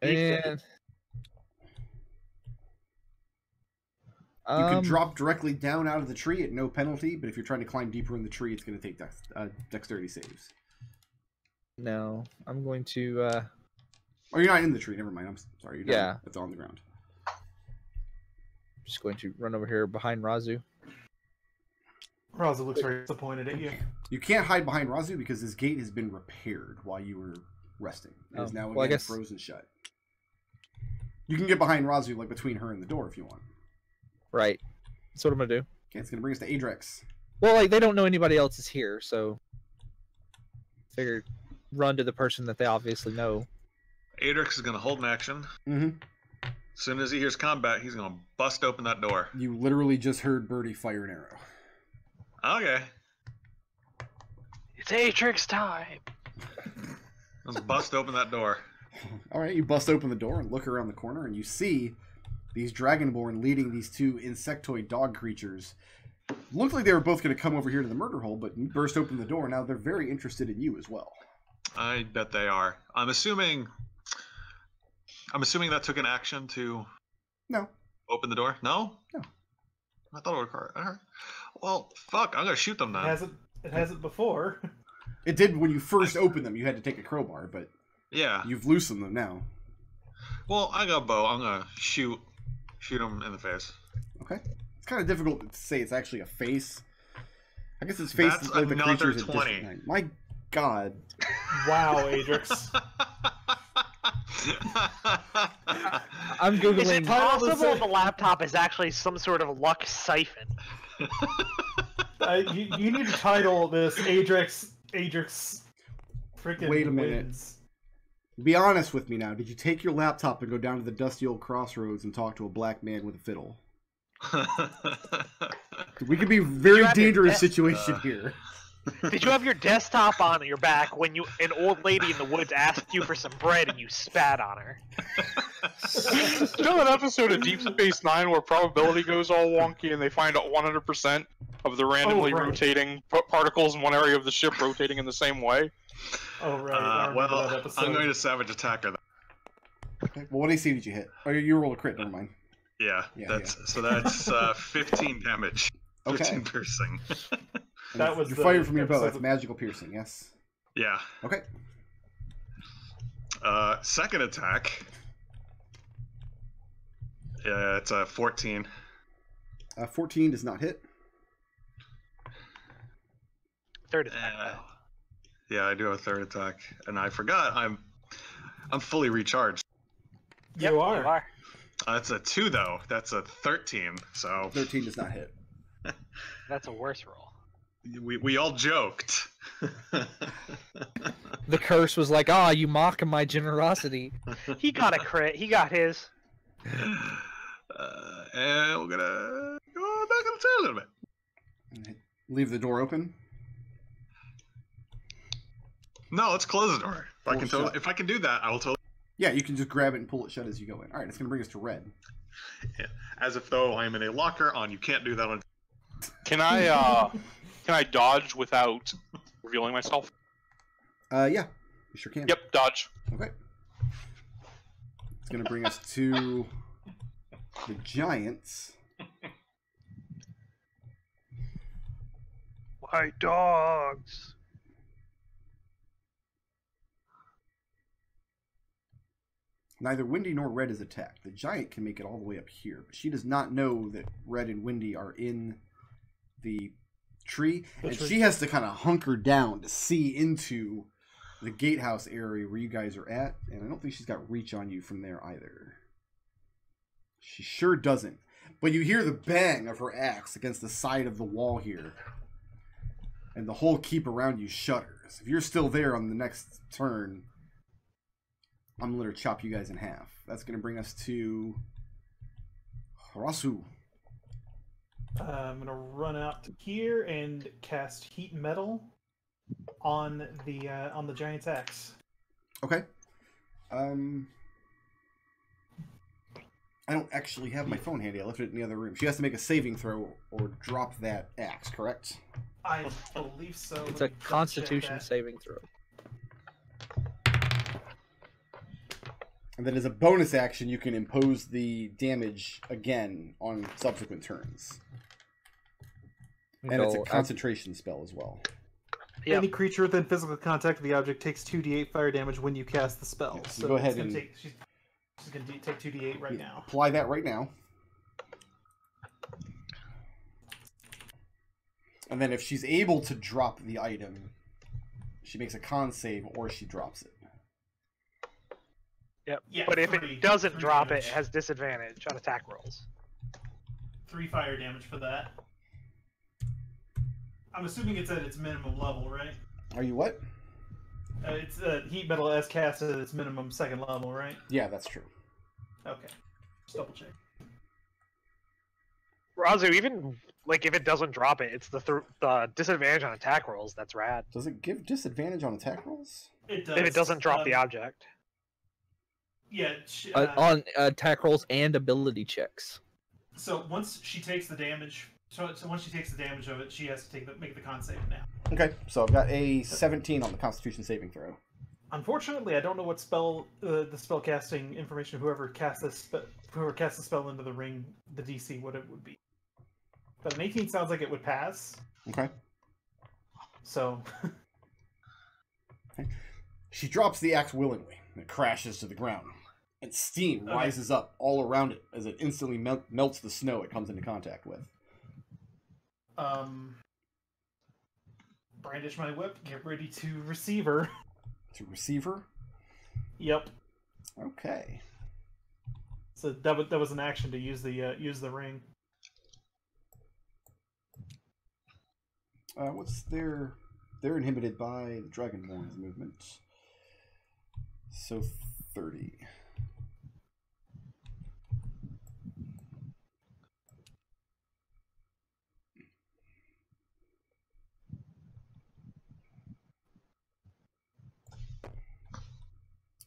And you can drop directly down out of the tree at no penalty, but if you're trying to climb deeper in the tree, it's going to take dexterity saves. No, I'm going to. Oh, you're not in the tree. Never mind. I'm sorry. You're Yeah, it's on the ground. I'm just going to run over here behind Raazu. Raazu looks very disappointed at you. You can't hide behind Raazu because this gate has been repaired while you were resting. It is now again frozen shut. You can get behind Raazu, like between her and the door, if you want. Right. That's what I'm gonna do. Okay, it's gonna bring us to Adrex. Well, like they don't know anybody else is here, so figured run to the person that they obviously know. Adrex is gonna hold an action. Mm-hmm. As soon as he hears combat, he's gonna bust open that door. You literally just heard Birdie fire an arrow. Okay. It's Adrex time. Let's bust open that door. All right, you bust open the door and look around the corner, and you see these Dragonborn leading these two insectoid dog creatures. Looked like they were both going to come over here to the murder hole, but you burst open the door. Now they're very interested in you as well. I bet they are. I'm assuming that took an action to No. Open the door. No. No. I thought it would occur. All right. Well, fuck. I'm gonna shoot them now. It hasn't before. It did when you first opened them. You had to take a crowbar, but yeah, you've loosened them now. Well, I got a bow. I'm gonna shoot them in the face. Okay. It's kind of difficult to say it's actually a face. I guess it's face. That's like the another creatures 20. My God. Wow, Adrex. I'm googling. Is it possible the laptop is actually some sort of luck siphon? You need to title this Adrex freaking Wait a minute. wins. Be honest with me now. Did you take your laptop and go down to the dusty old crossroads and talk to a black man with a fiddle? We could be a very dangerous situation here. Did you have your desktop on your back when an old lady in the woods asked you for some bread and you spat on her? You know that episode of Deep Space Nine where probability goes all wonky and they find out 100% of the randomly rotating particles in one area of the ship rotating in the same way? Oh, right. Well, I'm going to savage attacker then. Okay. Well, what AC did you hit? Oh, you rolled a crit. Never mind. Yeah, so that's 15 damage. 15 piercing. That was you fired from your bow. That's magical piercing, yes? Yeah. Okay. Second attack. Yeah, it's a 14. 14 does not hit. Third attack. Yeah, I do have a third attack, and I forgot I'm fully recharged. You are. That's a 2 though. That's a 13. So 13 does not hit. That's a worse roll. We all joked. The curse was like, "Ah, you mock my generosity." He got a crit. He got his. And we're gonna go back on the tail a little bit. Leave the door open. No, let's close the door. If I can do that, I will totally. Yeah, you can just grab it and pull it shut as you go in. All right, it's gonna bring us to red. Yeah. As if though I'm in a locker on. You can't do that on. Can I dodge without revealing myself? Yeah, you sure can. Yep, dodge. Okay. It's gonna bring us to the giants. White dogs. Neither Windy nor Red is attacked. The giant can make it all the way up here, but she does not know that Red and Windy are in the tree, and she has to kind of hunker down to see into the gatehouse area where you guys are at, and I don't think she's got reach on you from there either. She sure doesn't. But you hear the bang of her axe against the side of the wall here, and the whole keep around you shudders. If you're still there on the next turn, I'm going to let her chop you guys in half. That's going to bring us to Raazu. I'm going to run out to here and cast Heat Metal on the giant's axe. Okay. I don't actually have my phone handy. I left it in the other room. She has to make a saving throw or drop that axe, correct? I believe so. It's a Constitution saving throw. And then as a bonus action, you can impose the damage again on subsequent turns. And it's a concentration spell as well. Yep. Any creature within physical contact with the object takes 2d8 fire damage when you cast the spell. Yeah, so go ahead and... she's going to take 2d8 right now. Apply that right now. And then if she's able to drop the item, she makes a con save or she drops it. Yep. Yeah, but if three- it doesn't three drop damage. it has disadvantage on attack rolls. 3 fire damage for that. I'm assuming it's at its minimum level, right? Are you what? It's heat metal as cast at its minimum 2nd level, right? Yeah, that's true. Okay. Just double check. Raazu, even like if it doesn't drop it, it's the disadvantage on attack rolls. That's rad. Does it give disadvantage on attack rolls? It does. If it doesn't drop the object. Yeah. On attack rolls and ability checks. So once she takes the damage, so once she takes the damage of it, she has to make the con save now. Okay, so I've got a 17 on the Constitution saving throw. Unfortunately, I don't know what spell the spell casting information whoever cast the spell into the ring, the DC, what it would be. But an 18 sounds like it would pass. Okay. So. Okay. She drops the axe willingly, and it crashes to the ground. And steam rises up all around it as it instantly melts the snow it comes into contact with. Brandish my whip, get ready to receive her. To receive her? Yep. Okay. So that was an action to use the ring. What's their... They're inhibited by the Dragonborn's movement. So 30.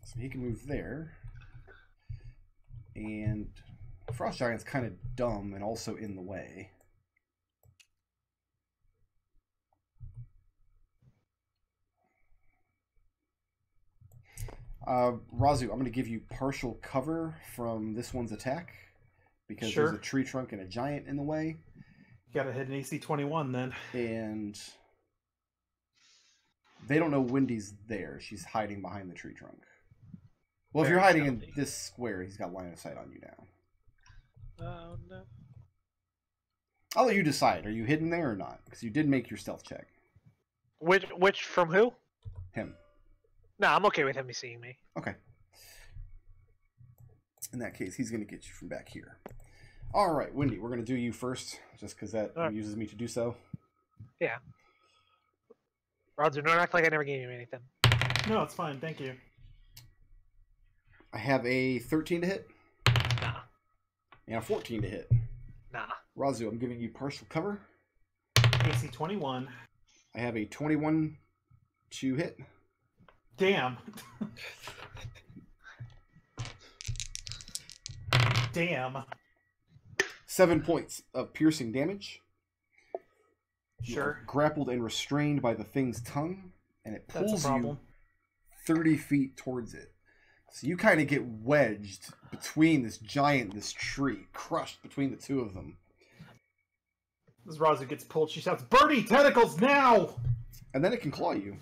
So he can move there. And Frost Giant's kind of dumb and also in the way. Raazu, I'm going to give you partial cover from this one's attack because there's a tree trunk and a giant in the way. You gotta hit an AC 21 then. And they don't know Wendy's there. She's hiding behind the tree trunk. Well, if you're hiding in this square, he's got line of sight on you now. Oh, no. I'll let you decide. Are you hidden there or not? Because you did make your stealth check. Which from who? Him. No, I'm okay with him seeing me. Okay. In that case, he's going to get you from back here. All right, Wendy, we're going to do you first, just because that amuses me to do so. Yeah. Raazu, don't act like I never gave you anything. No, it's fine. Thank you. I have a 13 to hit. Nah. And a 14 to hit. Nah. Raazu, I'm giving you partial cover. AC 21. I have a 21 to hit. Damn. Damn. 7 points of piercing damage. You are Sure. grappled and restrained by the thing's tongue, and it That's a pulls you problem. 30 feet towards it. So you kind of get wedged between this giant and this tree, crushed between the two of them. As Raazu gets pulled, she shouts, "Birdie, tentacles now!" And then it can claw you.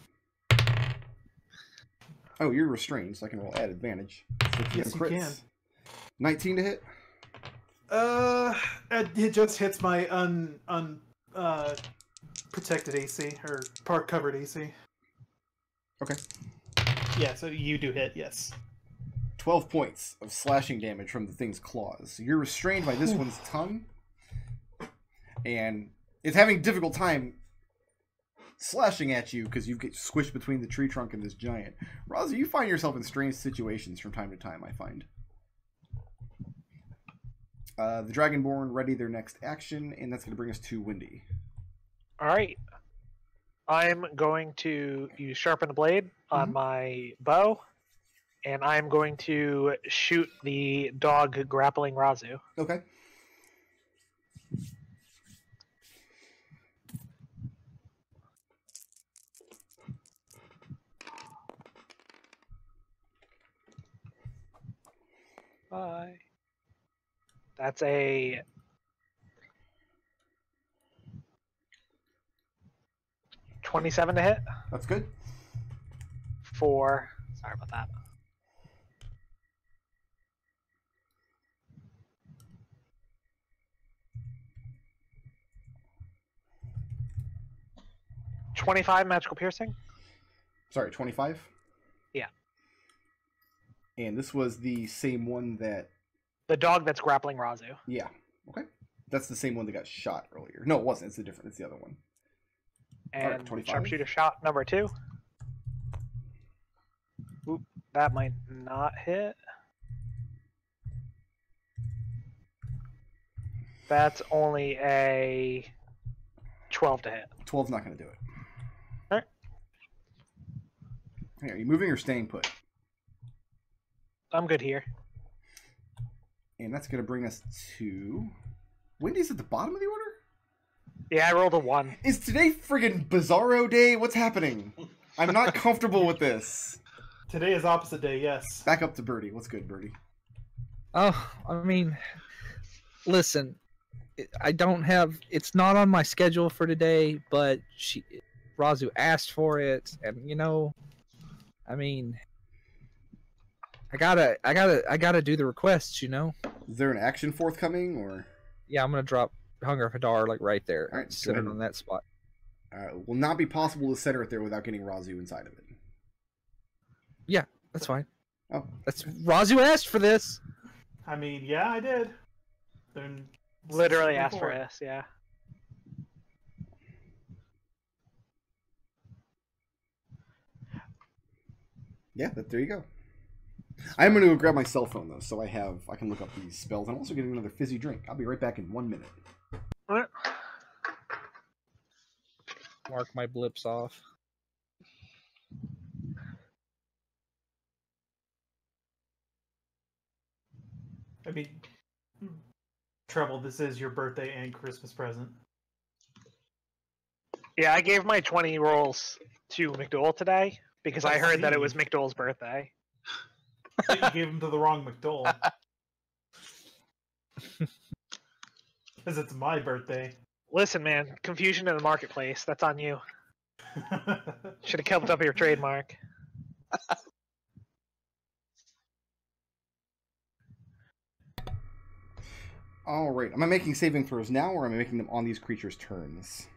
Oh, you're restrained, so I can roll at advantage. Yes, you can. 19 to hit? It just hits my protected AC, or part covered AC. Okay. Yeah, so you do hit, yes. 12 points of slashing damage from the thing's claws. So you're restrained by this one's tongue, and it's having a difficult time slashing at you because you get squished between the tree trunk and this giant. Raazu, you find yourself in strange situations from time to time, I find. The Dragonborn ready their next action, and that's going to bring us to Wendy. Alright. I'm going to use Sharpen the Blade on my bow, and I'm going to shoot the dog grappling Raazu. Okay. Bye. That's a 27 to hit. That's good. Sorry about that. $25 magical piercing. Sorry, 25? Yeah. And this was the same one that... The dog that's grappling Raazu. Yeah. Okay. That's the same one that got shot earlier. No, it wasn't. It's the other one. And Alright, 25. sharpshooter shot number 2. Oop, that might not hit. That's only a 12 to hit. 12's not going to do it. Alright. Hey, are you moving or staying put? I'm good here. And that's going to bring us to... Wendy's at the bottom of the order? Yeah, I rolled a 1. Is today friggin' Bizarro Day? What's happening? I'm not comfortable with this. Today is opposite day, yes. Back up to Birdie. What's good, Birdie? Oh, I mean, listen, I don't have. It's not on my schedule for today, but Raazu asked for it, and I mean, I gotta do the requests, Is there an action forthcoming, or? Yeah, I'm gonna drop Hunger Hadar like right there. All right, sit it on that spot. It will not be possible to center it there without getting Raazu inside of it. Yeah, that's fine. Oh, that's Raazu asked for this. I mean, yeah, I did. Then literally asked for this, yeah. Yeah, there you go. I'm going to go grab my cell phone, though, so I can look up these spells. I'm also getting another fizzy drink. I'll be right back in 1 minute. What? Mark my blips off. I mean, Treble, this is your birthday and Christmas present. Yeah, I gave my 20 rolls to McDohl today because I heard that it was McDohl's birthday. You gave him to the wrong McDohl. Because it's my birthday. Listen, man, confusion in the marketplace. That's on you. Should have kept up your trademark. All right. Am I making saving throws now, or am I making them on these creatures' turns?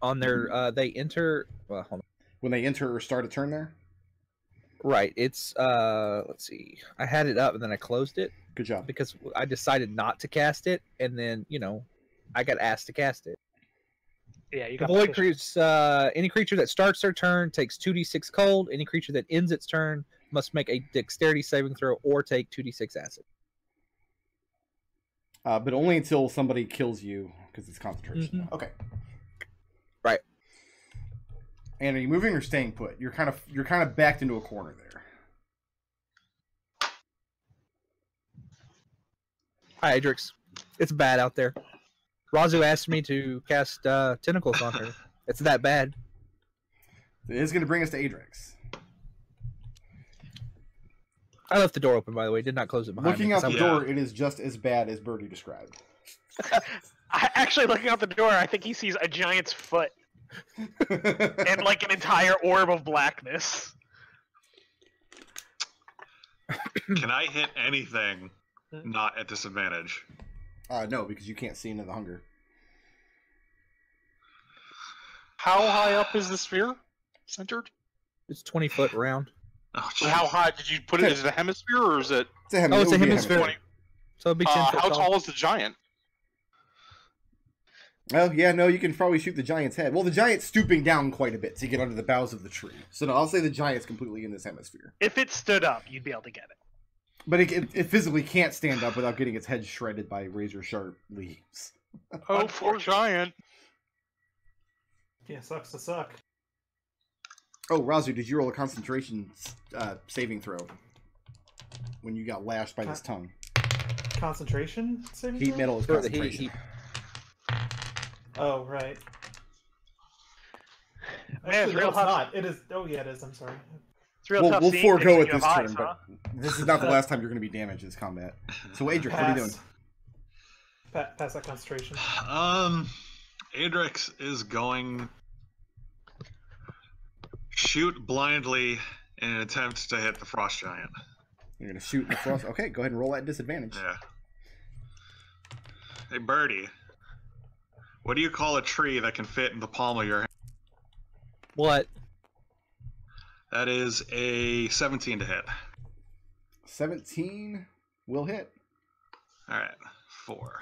On their, they enter. Well, hold on. When they enter or start a turn there? Right. It's, let's see. I had it up and then I closed it. Good job. Because I decided not to cast it, and then, I got asked to cast it. Yeah, you got Void creatures, any creature that starts their turn takes 2d6 cold. Any creature that ends its turn must make a dexterity saving throw or take 2d6 acid. But only until somebody kills you, because it's concentration. Mm-hmm. Okay. Right. And are you moving or staying put? You're kind of backed into a corner there. Hi, Adrex. It's bad out there. Raazu asked me to cast tentacles on her. It's that bad. It is going to bring us to Adrex. I left the door open, by the way. Did not close it behind Looking me. out the door, it is just as bad as Birdie described. Actually, looking out the door, I think he sees a giant's foot. And like an entire orb of blackness. Can I hit anything not at disadvantage? No, because you can't see into the hunger. How high up is the sphere centered? It's 20 foot round. Oh, How high did you put it? Is it a hemisphere or is it? It's a hemisphere. Oh, it's a hemisphere. 20. So it'd be 10 foot how tall. tall is the giant? Oh, yeah, no, you can probably shoot the giant's head. Well, the giant's stooping down quite a bit to get under the boughs of the tree. So no, I'll say the giant's completely in this hemisphere. If it stood up, you'd be able to get it. But it physically can't stand up without getting its head shredded by razor-sharp leaves. Oh, poor giant. Yeah, sucks to suck. Oh, Raazu, did you roll a concentration saving throw when you got lashed by this tongue? Concentration saving Heat throw? metal is For the concentration. heat. Oh, right. Man, Actually, it's no, real it's hot. not. It is. Oh, yeah, it is. I'm sorry. It's real We'll, tough we'll seeing forego things it when this you have turn, eyes, but this is not the last time you're going to be damaged in this combat. So, Adrex, what are you doing? Pass that concentration. Adrex is going shoot blindly in an attempt to hit the frost giant. You're going to shoot the frost. Okay, go ahead and roll at disadvantage. Yeah. Hey, Birdie. What do you call a tree that can fit in the palm of your hand? What? That is a 17 to hit. 17 will hit. Alright, 4.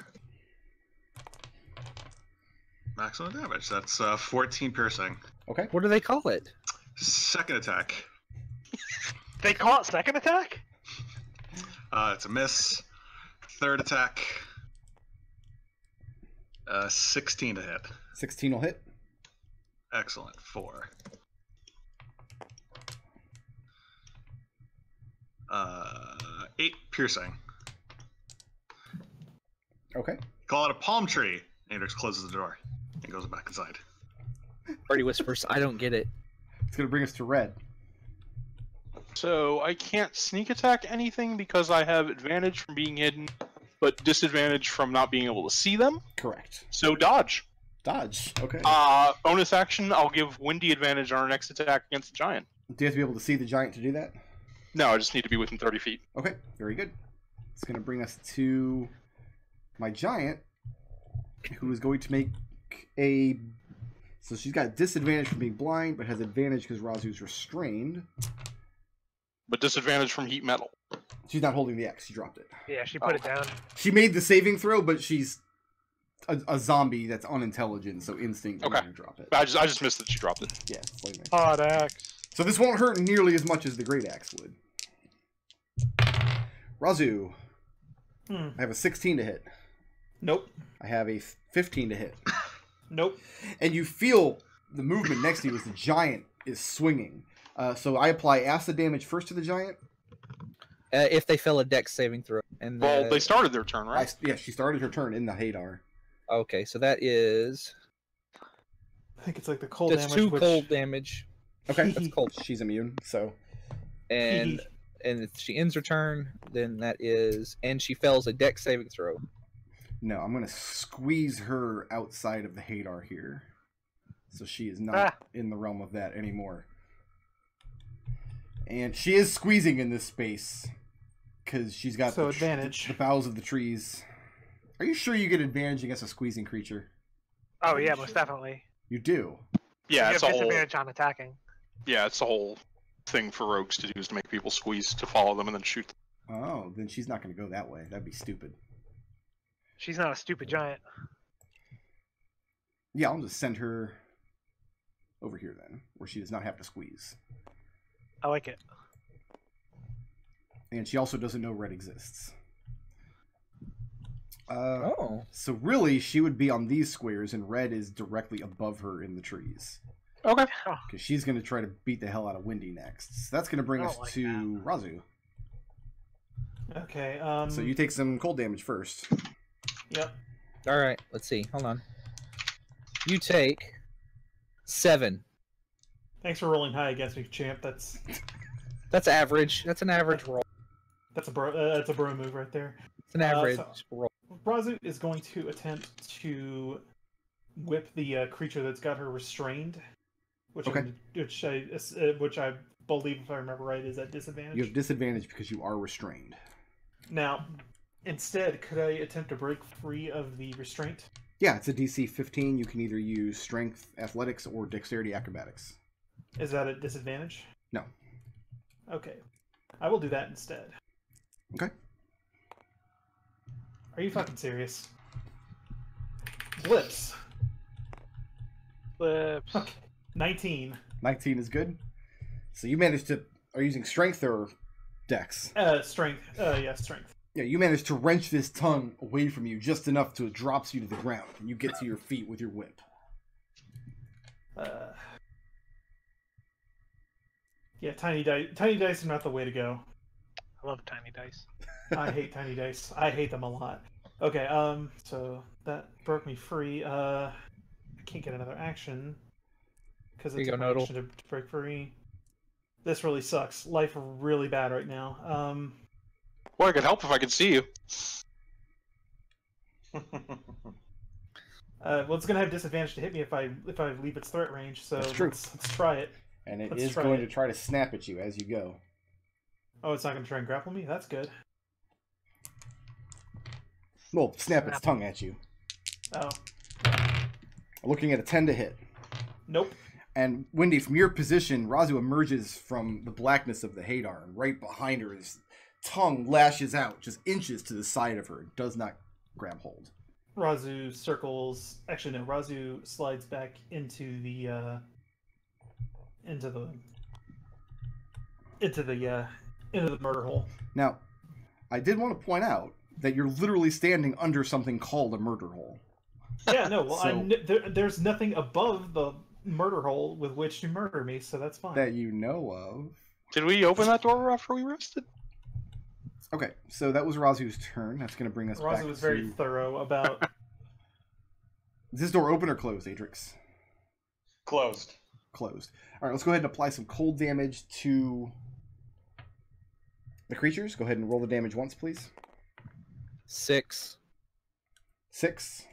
Maximum damage. That's 14 piercing. Okay. What do they call it? Second attack. They call it second attack? It's a miss. Third attack. 16 to hit. 16 will hit. Excellent. 4. 8 piercing. Okay. Call it a palm tree. Adrex closes the door and goes back inside. Birdie whispers, I don't get it. It's going to bring us to Red. So I can't sneak attack anything because I have advantage from being hidden, but disadvantage from not being able to see them. Correct. So dodge. Dodge. Okay. Bonus action, I'll give Windy advantage on our next attack against the giant. Do you have to be able to see the giant to do that? No, I just need to be within 30 feet. Okay. Very good. It's going to bring us to my giant, who is going to make a... So she's got disadvantage from being blind, but has advantage because Raazu's restrained. But disadvantage from heat metal. She's not holding the X. She dropped it. Yeah, she put it down. She made the saving throw, but she's a zombie that's unintelligent, so instinct Okay. to drop it. I just missed that she dropped it. Yeah, slightly. Hot axe. So this won't hurt nearly as much as the Great Axe would. Raazu. I have a 16 to hit. Nope. I have a 15 to hit. Nope. And you feel the movement next to you as the giant is swinging. So I apply acid damage first to the giant. If they fail a dex saving throw. And Well, they started their turn, right? Yeah, she started her turn in the Hadar. Okay, so that is... I think it's like the cold That's damage. 2 which... cold damage. Okay, that's cold. She's immune, so... And if she ends her turn, then that is... And she fails a dex saving throw. No, I'm going to squeeze her outside of the Hadar here. So she is not in the realm of that anymore. And she is squeezing in this space. Because she's got advantage. The boughs of the trees. Are you sure you get advantage against a squeezing creature? Oh yeah, most definitely. You do? Yeah, You it's have a whole. disadvantage on attacking. Yeah, it's a whole thing for rogues to do is to make people squeeze to follow them and then shoot them. Oh, then she's not going to go that way. That'd be stupid. She's not a stupid giant. Yeah, I'll just send her over here then, where she does not have to squeeze. I like it. And she also doesn't know red exists. Oh. So really, she would be on these squares, and red is directly above her in the trees. Okay. Because she's going to try to beat the hell out of Windy next. So that's going to bring I us don't like to Raazu. Okay. So you take some cold damage first. Yep. All right, let's see. Hold on. You take 7. Thanks for rolling high against me, champ. That's average. That's an average roll. that's a bro move right there. It's an average so- roll. Raazu is going to attempt to whip the creature that's got her restrained, which Okay. which I believe, if I remember right, is at disadvantage. You have disadvantage because you are restrained. Now, instead, could I attempt to break free of the restraint? Yeah, it's a DC 15. You can either use Strength, Athletics, or Dexterity, Acrobatics. Is that at disadvantage? No. Okay, I will do that instead. Okay. Are you fucking serious? Blips. Flips. Okay. 19. 19 is good. So you managed to... Are you using Strength or Dex? Strength. Yeah, strength. Yeah, you managed to wrench this tongue away from you just enough to it drops you to the ground, and you get to your feet with your whip. Yeah, tiny dice. Tiny dice are not the way to go. I love tiny dice. I hate tiny dice. I hate them a lot. Okay, so that broke me free. I can't get another action because There it's you a go, Nodal. action to break free. This really sucks. Life really bad right now. Well, I could help if I could see you. Well, it's gonna have disadvantage to hit me if I leave its threat range. So That's true. Let's try it. And it Let's is try going it. to try to snap at you as you go. Oh, it's not gonna try and grapple me. That's good. Well, snap its tongue at you. Oh, Looking at a 10 to hit. nope. And Wendy, from your position, Raazu emerges from the blackness of the Hadar, and right behind her, his tongue lashes out just inches to the side of her. It does not grab hold. Raazu circles. Actually, no. Raazu slides back into the murder hole. Now, I did want to point out that you're literally standing under something called a murder hole. Yeah, no. Well, So- there's nothing above the murder hole with which to murder me, so that's fine. That you know of. Did we open that door after we rested? Okay, so that was Razu's turn. That's going to bring us back Raazu was very to... thorough about. Is this door open or closed, Adrex? Closed. Closed. All right, let's go ahead and apply some cold damage to the creatures. Go ahead and roll the damage once, please. 6. 6.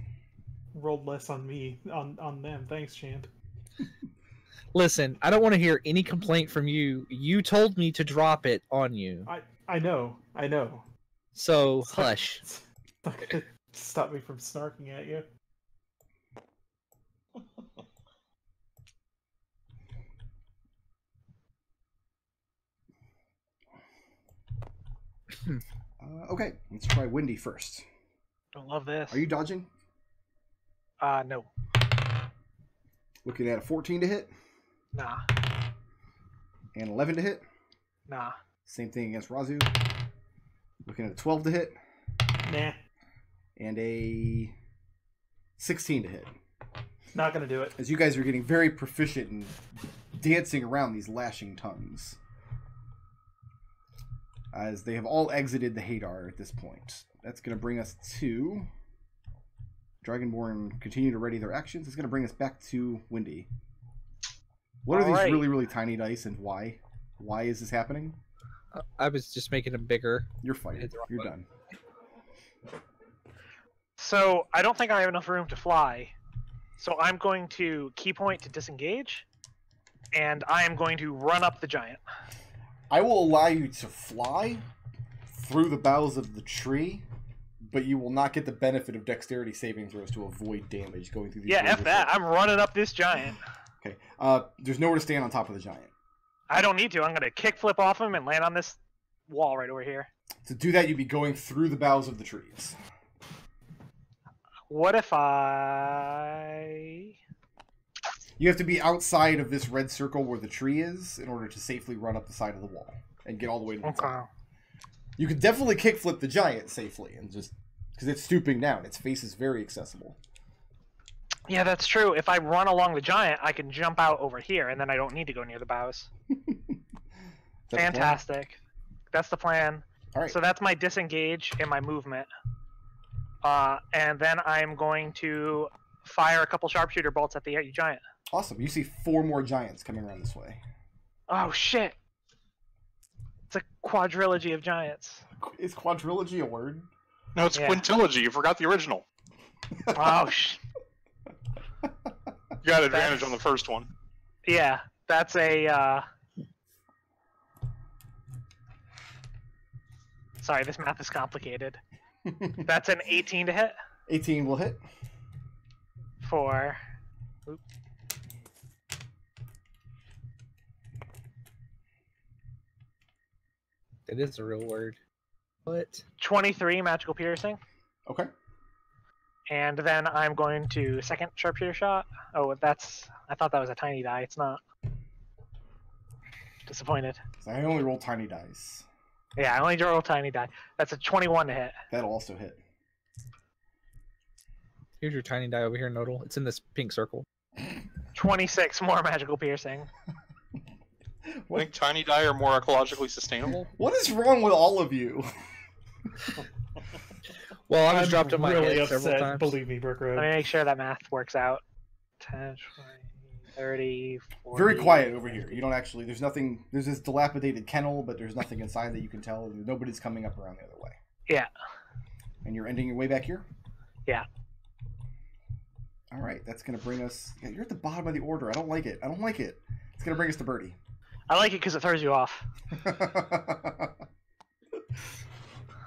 Rolled less on me on them. Thanks, champ. Listen, I don't want to hear any complaint from you. You told me to drop it on you. I know. So, hush. It's not gonna stop me from snarking at you. Okay, let's try Wendy first. Don't love this. Are you dodging? No. Looking at a 14 to hit Nah. and 11 to hit. Nah. Same thing against Raazu. Looking at a 12 to hit Nah, and a 16 to hit. not gonna do it. As you guys are getting very proficient in dancing around these lashing tongues. As they have all exited the Hadar at this point. That's going to bring us to... Dragonborn continue to ready their actions. It's going to bring us back to Wendy. What are these really, really tiny dice and why? Why is this happening? I was just making them bigger. You're fighting. You're done. So I don't think I have enough room to fly. So I'm going to key point to disengage, and I am going to run up the giant. I will allow you to fly through the boughs of the tree, but you will not get the benefit of dexterity saving throws to avoid damage going through these. Yeah, F that. I'm running up this giant. Okay. There's nowhere to stand on top of the giant. I don't need to. I'm going to kick flip off him and land on this wall right over here. To do that, you'd be going through the boughs of the trees. What if I... You have to be outside of this red circle where the tree is in order to safely run up the side of the wall and get all the way to the top. You could definitely kickflip the giant safely and just because it's stooping down. Its face is very accessible. Yeah, that's true. If I run along the giant, I can jump out over here, and then I don't need to go near the boughs. Fantastic. That's the plan. All right. So that's my disengage and my movement. And then I'm going to fire a couple sharpshooter bolts at the giant. Awesome. You see 4 more giants coming around this way. Oh, shit. It's a quadrilogy of giants. Is quadrilogy a word? No, it's quintilogy. You forgot the original. Oh, You got advantage on the first one. Yeah, that's a... Sorry, this math is complicated. That's an 18 to hit 18 will hit. for... Oop. It is a real word. What? 23 magical piercing. Okay. And then I'm going to second sharpshooter shot. Oh, that's... I thought that was a tiny die. It's not. Disappointed. So I only roll tiny dice. Yeah, I only roll tiny die. That's a 21 to hit. That'll also hit. Here's your tiny die over here, Nodal. It's in this pink circle. 26 more magical piercing. I think tiny die are more ecologically sustainable. What is wrong with all of you? Well, I was dropped on my really head several upset. times. Believe me, Brick Road. Let me make sure that math works out. 10, 30, 40... Very quiet over here. You don't actually. There's nothing. There's this dilapidated kennel, but there's nothing inside that you can tell. Nobody's coming up around the other way. Yeah. And you're ending your way back here? Yeah. All right, that's going to bring us... Yeah, you're at the bottom of the order. I don't like it. I don't like it. It's going to bring us to Birdie. I like it because it throws you off.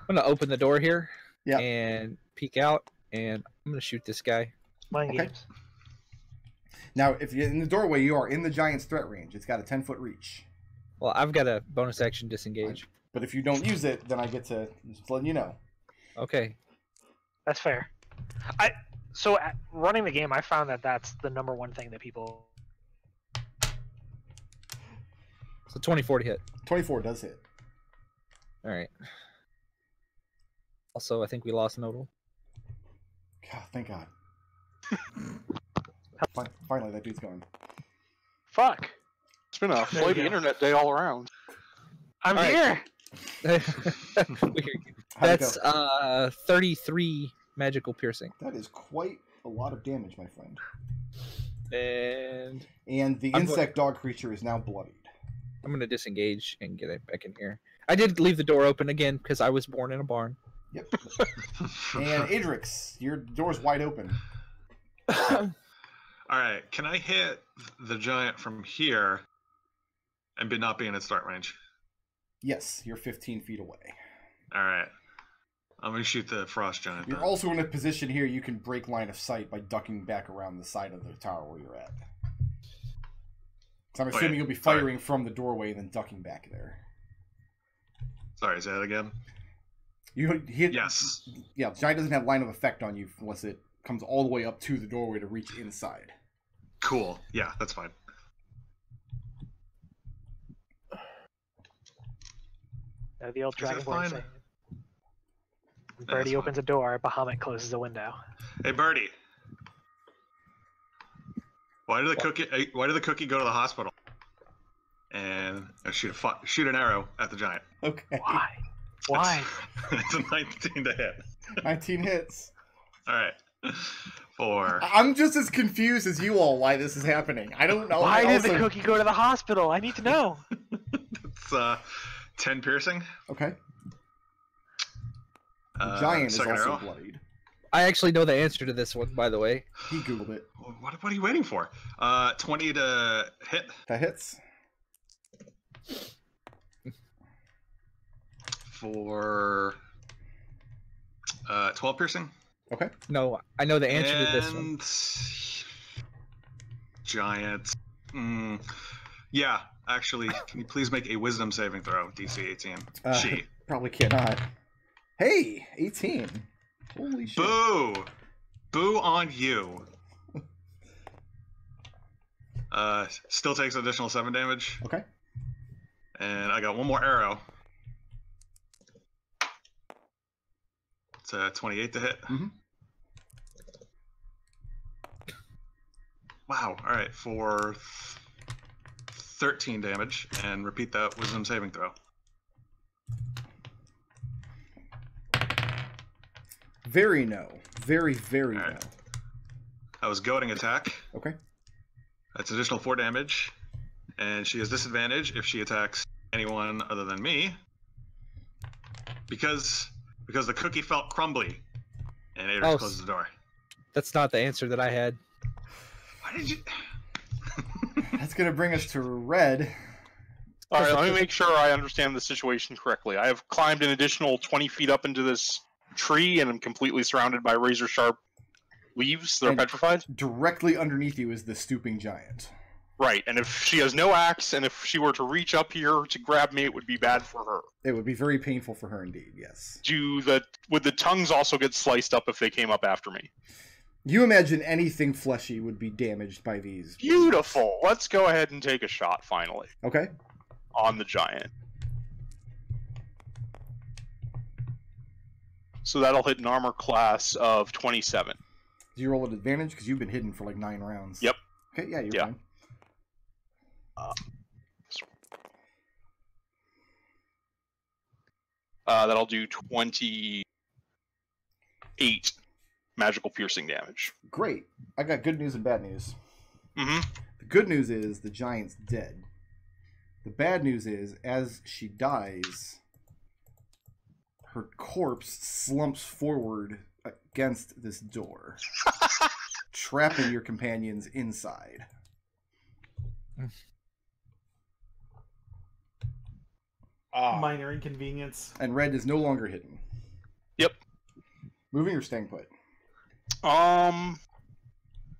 I'm gonna open the door here. Yeah. And peek out, and I'm gonna shoot this guy. Mind Okay. games. Now, if you're in the doorway, you are in the giant's threat range. It's got a 10-foot reach. Well, I've got a bonus action disengage. But if you don't use it, then I get to just letting you know. Okay. That's fair. Running the game, I found that that's the #1 thing that people... So 24 to hit. 24 does hit. All right. Also, I think we lost Nodal. God, thank God. Finally, that dude's gone. Fuck. It's been a There you floaty go. internet day all around. I'm All right. here! How'd it That's go? 33 magical piercing. That is quite a lot of damage, my friend. And And the I'm insect dog creature is now bloodied. I'm going to disengage and get it back in here. I did leave the door open again because I was born in a barn. Yep. And Adrex, your door's wide open. All right, can I hit the giant from here and not be in its start range? Yes, you're 15 feet away. All right, I'm gonna shoot the frost giant. You're then. also in a position here you can break line of sight by ducking back around the side of the tower where you're at. So I'm assuming Okay, you'll be sorry. firing from the doorway and then ducking back there. Sorry, say that again. You hit. Yes. Yeah, the giant doesn't have line of effect on you unless it comes all the way up to the doorway to reach inside. Cool. Yeah, that's fine. The old Is that Dragonborn fine? saying. that's Birdie fine. opens a door, Bahamut closes a window. Hey, Birdie. Why did the cookie go to the hospital? And shoot an arrow at the giant. Okay. Why? Why? It's a 19 to hit. 19 hits. All right. 4. I'm just as confused as you all why this is happening. I don't know. Why I did the also- cookie go to the hospital? I need to know. It's 10 piercing. Okay. The giant is second also arrow. bloodied. I actually know the answer to this one, by the way. He googled it. What are you waiting for? 20 to hit. That hits. For 12 piercing. Okay. No, I know the answer to this one. And giant. Yeah, actually, can you please make a wisdom saving throw, DC 18? She. Probably cannot. Hey, 18. Holy shit. Boo! Boo on you. Still takes additional 7 damage. Okay. And I got one more arrow. It's 28 to hit. Mhm. Wow. All right, for 13 damage, and repeat that wisdom saving throw. Very no. Very, very All no. right. That was goading attack. Okay. That's additional 4 damage, and she has disadvantage if she attacks anyone other than me, because the cookie felt crumbly, and Adrex Oh, closes the door. That's not the answer that I had. Why did you? That's going to bring us to red. All right, let me make sure I understand the situation correctly. I have climbed an additional 20 feet up into this tree, and I'm completely surrounded by razor-sharp leaves that are And- petrified. Directly underneath you is the stooping giant. Right, and if she has no axe, and if she were to reach up here to grab me, it would be bad for her. It would be very painful for her indeed, yes. Would the tongues also get sliced up if they came up after me? You imagine anything fleshy would be damaged by these. Beautiful. Let's go ahead and take a shot finally Okay. on the giant. So that'll hit an armor class of 27. Do you roll at advantage? Because you've been hidden for like 9 rounds. Yep. Okay, yeah, you're Yeah. fine. That'll do 28 magical piercing damage. Great. I got good news and bad news. Mm-hmm. The good news is the giant's dead. The bad news is, as she dies, her corpse slumps forward against this door, trapping your companions inside. Minor inconvenience. And red is no longer hidden. Yep. Moving or staying put? Well,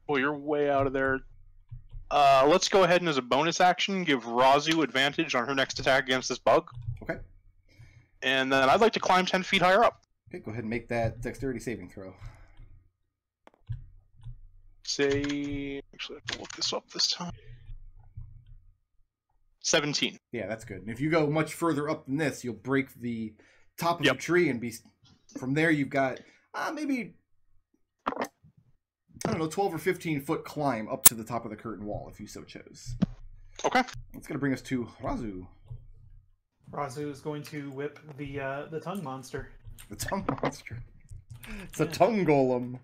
you're way out of there. Let's go ahead and as a bonus action, give Raazu advantage on her next attack against this bug. Okay. And then I'd like to climb 10 feet higher up. Okay, go ahead and make that dexterity saving throw. Say, actually, I have to look this up this time. 17. Yeah, that's good. And if you go much further up than this, you'll break the top of the tree and be... From there, you've got maybe... I don't know, 12 or 15 foot climb up to the top of the curtain wall, if you so chose. Okay. That's going to bring us to Raazu. Raazu is going to whip the tongue monster. The tongue monster. It's a tongue golem.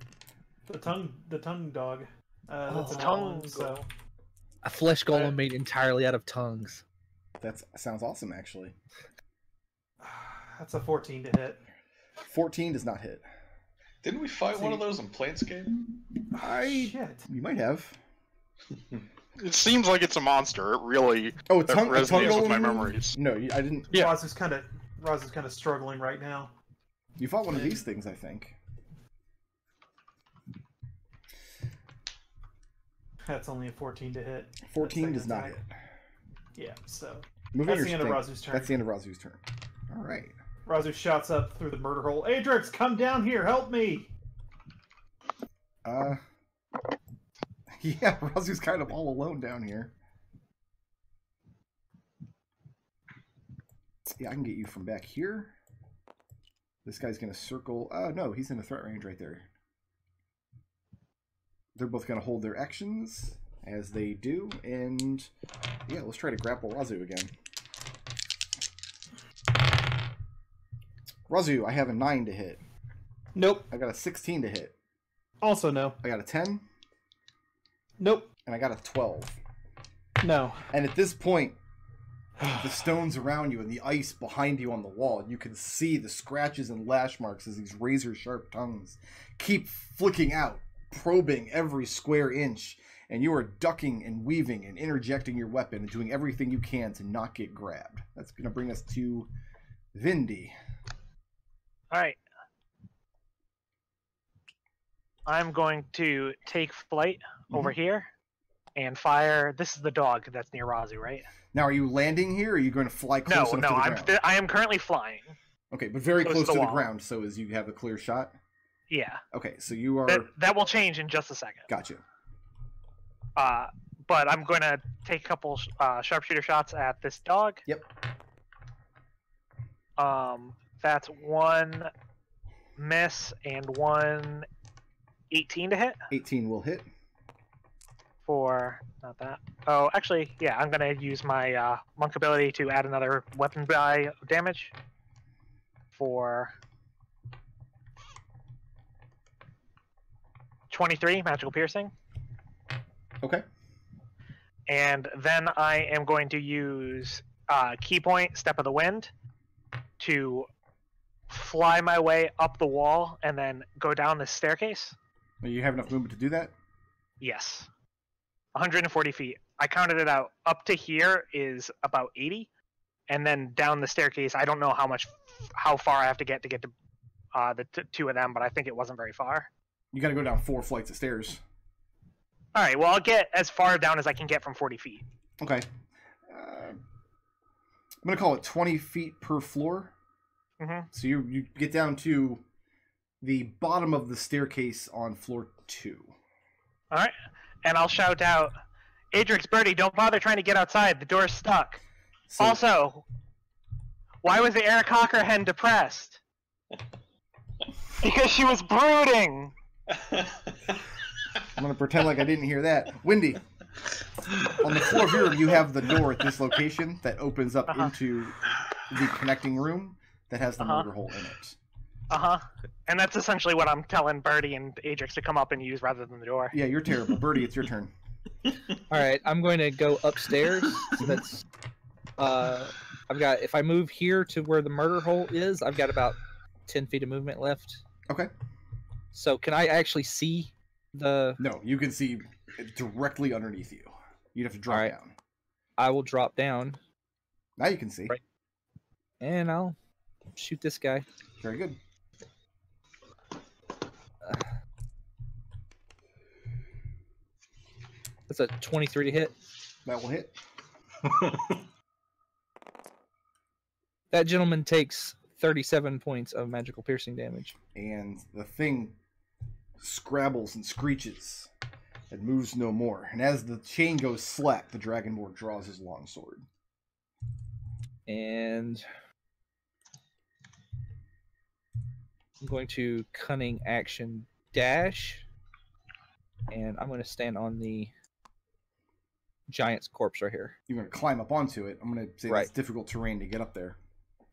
The tongue dog. That's a tongue golem, so... A flesh golem made entirely out of tongues. That sounds awesome, actually. That's a 14 to hit. 14 does not hit. Didn't we fight one of those in Planescape? Shit. You might have. It seems like it's a monster. It really Oh, tongue resonates with my golem? memories. No, I didn't. Yeah. Raazu's kind of struggling right now. You fought one of these things, I think. That's only a 14 to hit. 14 does not attack. hit. Yeah, so Moving that's the end of Raazu's turn. That's the end of Raazu's turn. All right. Raazu shouts up through the murder hole, Adrex, come down here, help me! Yeah, Raazu's kind of all alone down here. Yeah, I can get you from back here. This guy's going to circle... no, he's in the threat range right there. They're both going to hold their actions, as they do, and... yeah, let's try to grapple Raazu again. Raazu, I have a 9 to hit. Nope. I got a 16 to hit. Also no. I got a 10. Nope. And I got a 12. No. And at this point, the stones around you and the ice behind you on the wall, you can see the scratches and lash marks as these razor-sharp tongues keep flicking out, probing every square inch, and you are ducking and weaving and interjecting your weapon and doing everything you can to not get grabbed. That's going to bring us to Vindy. Alright. I'm going to take flight over here and fire. This is the dog that's near Raazu, right? Now, are you landing here, or are you going to fly close enough to the ground? I am currently flying. Okay, but very close to the wall. ground, so as you have a clear shot? Yeah. Okay, so you are... That will change in just a second. Gotcha. But I'm going to take a couple sharpshooter shots at this dog. Yep. That's one miss and one 18 to hit. 18 will hit. For not that. Oh, actually, yeah, I'm gonna use my monk ability to add another weapon die damage for 23 magical piercing. Okay. And then I am going to use key point, step of the wind, to fly my way up the wall and then go down the staircase. You have enough movement to do that? Yes. 140 feet. I counted it out. Up to here is about 80. And then down the staircase, I don't know how far I have to get to the two of them, but I think it wasn't very far. You got to go down 4 flights of stairs. All right, well, I'll get as far down as I can get from 40 feet. Okay. I'm going to call it 20 feet per floor. Mm-hmm. So you get down to the bottom of the staircase on floor 2. All right. And I'll shout out, Adrex, Birdie, don't bother trying to get outside. The door's stuck. So, Also, why was the Aarakocra hen depressed? Because she was brooding. I'm going to pretend like I didn't hear that. Windy, on the floor of your room, you have the door at this location that opens up into the connecting room that has the murder hole in it. And that's essentially what I'm telling Birdie and Adrex to come up and use rather than the door. Yeah, you're terrible. Birdie, it's your turn. All right, I'm going to go upstairs. So that's I've got, if I move here to where the murder hole is, I've got about 10 feet of movement left. Okay. So can I actually see the? No, you can see it directly underneath you. You'd have to drop down. I will drop down. Now you can see. Right. And I'll shoot this guy. Very good. That's a 23 to hit. That will hit. That gentleman takes 37 points of magical piercing damage. And the thing scrabbles and screeches and moves no more. And as the chain goes slack, the Dragonborn draws his longsword. And I'm going to cunning action dash. And I'm going to stand on the giant's corpse right here. You're going to climb up onto it. I'm going to say that's difficult terrain to get up there.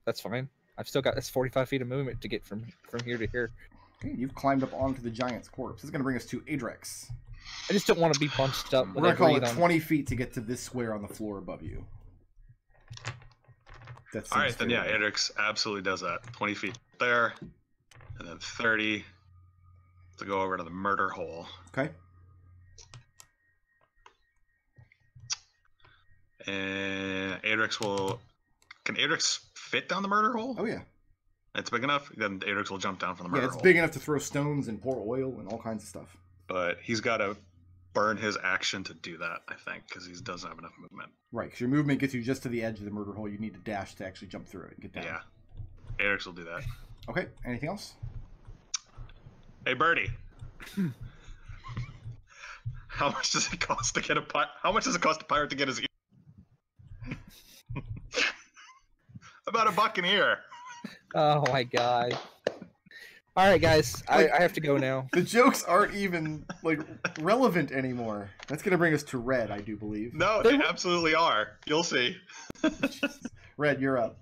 That's fine. I've still got this 45 feet of movement to get from here to here. Okay, you've climbed up onto the giant's corpse. This is going to bring us to Adrex. I just don't want to be bunched up. We're going to call it 20 feet to get to this square on the floor above you. All right, then yeah, Adrex absolutely does that. 20 feet there, and then 30 to go over to the murder hole. Okay. And Adrex will... Can Adrex fit down the murder hole? Oh, yeah. It's big enough? Then Adrex will jump down from the murder hole. Yeah, it's big enough to throw stones and pour oil and all kinds of stuff. But he's got to burn his action to do that, I think, because he doesn't have enough movement. Right, because your movement gets you just to the edge of the murder hole. You need to dash to actually jump through it and get down. Yeah. Adrex will do that. Okay, anything else? Hey, Birdie. How much does it cost to get a pirate? How much does it cost a pirate to get his ear? About $1 an ear. Oh my god. Alright guys, I have to go now. The jokes aren't even like relevant anymore. That's gonna bring us to Red, I do believe. No, they absolutely are. You'll see. Red, you're up.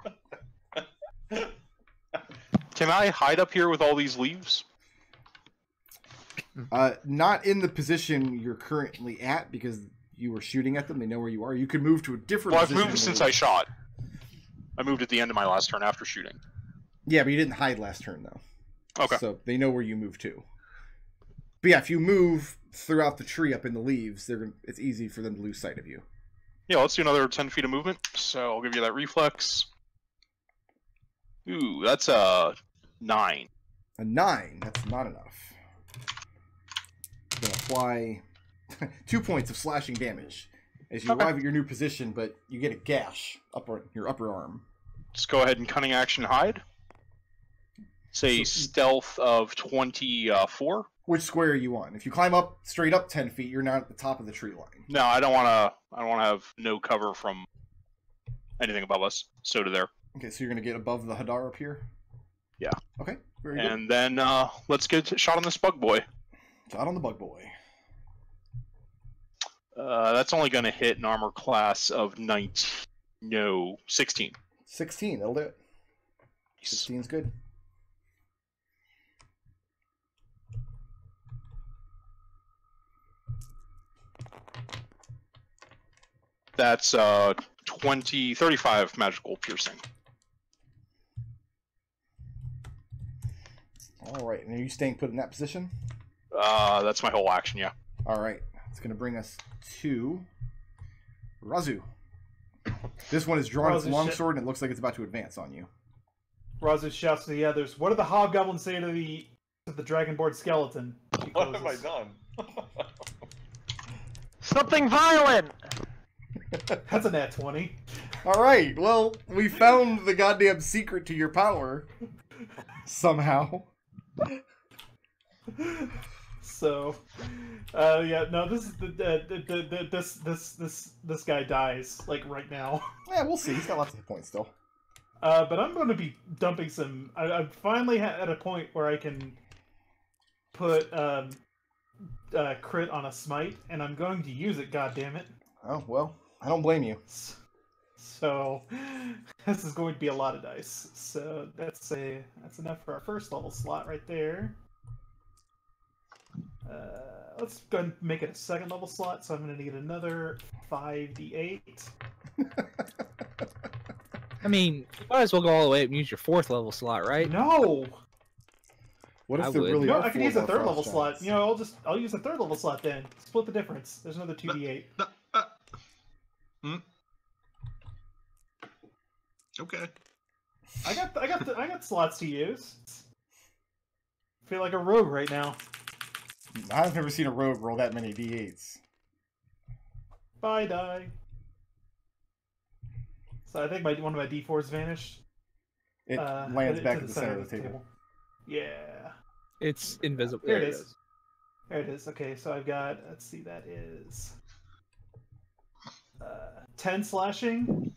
Can I hide up here with all these leaves? Not in the position you're currently at because you were shooting at them. They know where you are. You could move to a different position. Well, I've moved since I shot. I moved at the end of my last turn after shooting. Yeah, but you didn't hide last turn, though. Okay. So they know where you moved to. But yeah, if you move throughout the tree up in the leaves, it's easy for them to lose sight of you. Yeah, let's do another 10 feet of movement. So I'll give you that reflex. Ooh, that's a 9. A 9? That's not enough. I'm going to apply 2 points of slashing damage as you arrive at your new position, but you get a gash up your upper arm. Just go ahead and cunning action hide. Say stealth of 24. Which square are you on? If you climb up straight up 10 feet, you're not at the top of the tree line. No, I don't want to have no cover from anything above us. So to there. Okay, so you're going to get above the Hadar up here? Yeah. Okay, very good. And then let's get a shot on this bug boy. Shot on the bug boy. That's only going to hit an armor class of 19. No, 16. 16, that'll do it. 16's good. That's 35 magical piercing. All right, and are you staying put in that position? That's my whole action, yeah. All right, it's going to bring us to Raazu. This one is drawing its longsword, and it looks like it's about to advance on you. Raazu shouts to the others, "What did the Hobgoblin say to the Dragonborn skeleton?" What have I done? Something violent! That's a nat 20. All right, well, we found the goddamn secret to your power. Somehow. So, yeah, no, this is this guy dies like right now. Yeah, we'll see. He's got lots of hit points still. But I'm going to be dumping some. I'm finally at a point where I can put crit on a smite, and I'm going to use it. God damn it! Oh well, I don't blame you. So this is going to be a lot of dice. So that's enough for our first level slot right there. Let's go ahead and make it a second level slot, so I'm going to need another 5d8. I mean, you might as well go all the way up and use your 4th level slot, right? No! What if I there would. really No, are I can 4 use a more 3rd level frost slot. giants? I'll use a 3rd level slot then. Split the difference. There's another 2d8. Okay. I got slots to use. I feel like a rogue right now. I've never seen a rogue roll that many d8s. Bye, die. So I think one of my d4s vanished. It lands back at the center of the table. Yeah. It's invisible. There it is. There it is. Okay, so I've got, let's see, that is 10 slashing,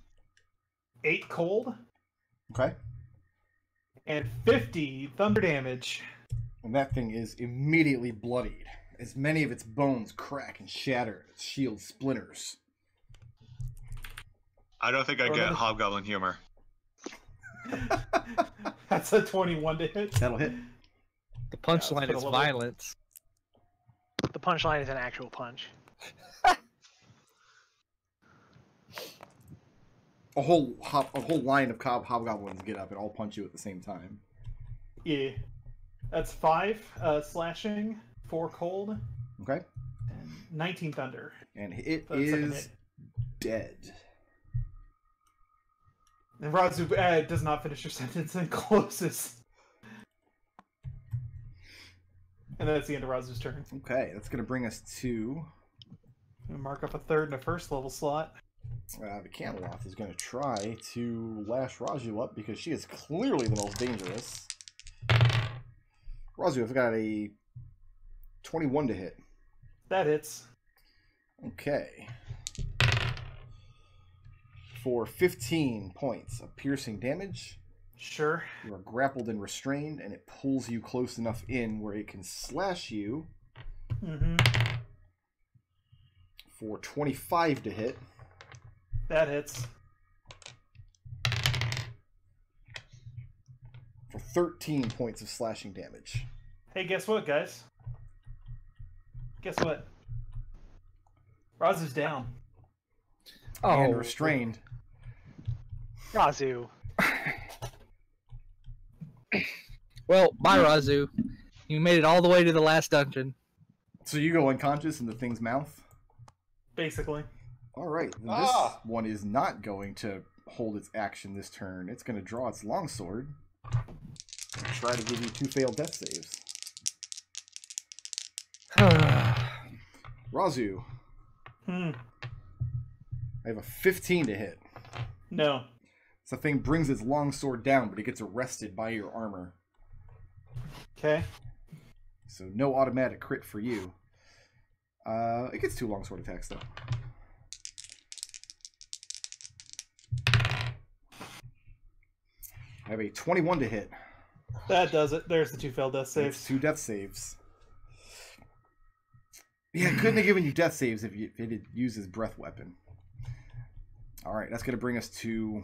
8 cold, Okay. and 50 thunder damage. And that thing is immediately bloodied, as many of its bones crack and shatter, its shield splinters. I don't think I get Hobgoblin humor. That's a 21 to hit. That'll hit. The punchline is violence. The punchline is an actual punch. A whole line of hobgoblins get up and all punch you at the same time. Yeah. That's 5 slashing, 4 cold, Okay. and 19 thunder. And it For the second is hit. dead. And Raazu does not finish your sentence and closes. And that's the end of Raazu's turn. Okay, that's going to bring us to... I'm gonna mark up a 3rd and a 1st level slot. the Camelot is going to try to lash Raazu up because she is clearly the most dangerous. Raazu, I've got a 21 to hit. That hits. Okay. For 15 points of piercing damage. Sure. You are grappled and restrained, and it pulls you close enough in where it can slash you for 25 to hit. That hits. For 13 points of slashing damage. Hey, guess what, guys? Guess what? Raazu's down. And restrained. Raazu. Well, bye, Raazu. You made it all the way to the last dungeon. So you go unconscious in the thing's mouth? Basically. Alright, this one is not going to hold its action this turn. It's going to draw its longsword and try to give you 2 failed death saves. Raazu. I have a 15 to hit. No. So the thing brings its longsword down, but it gets arrested by your armor. Okay. So no automatic crit for you. It gets 2 longsword attacks, though. I have a 21 to hit. That does it. There's the 2 failed death saves. It's 2 death saves. Yeah, it couldn't have given you death saves if it had used his breath weapon. Alright, that's going to bring us to...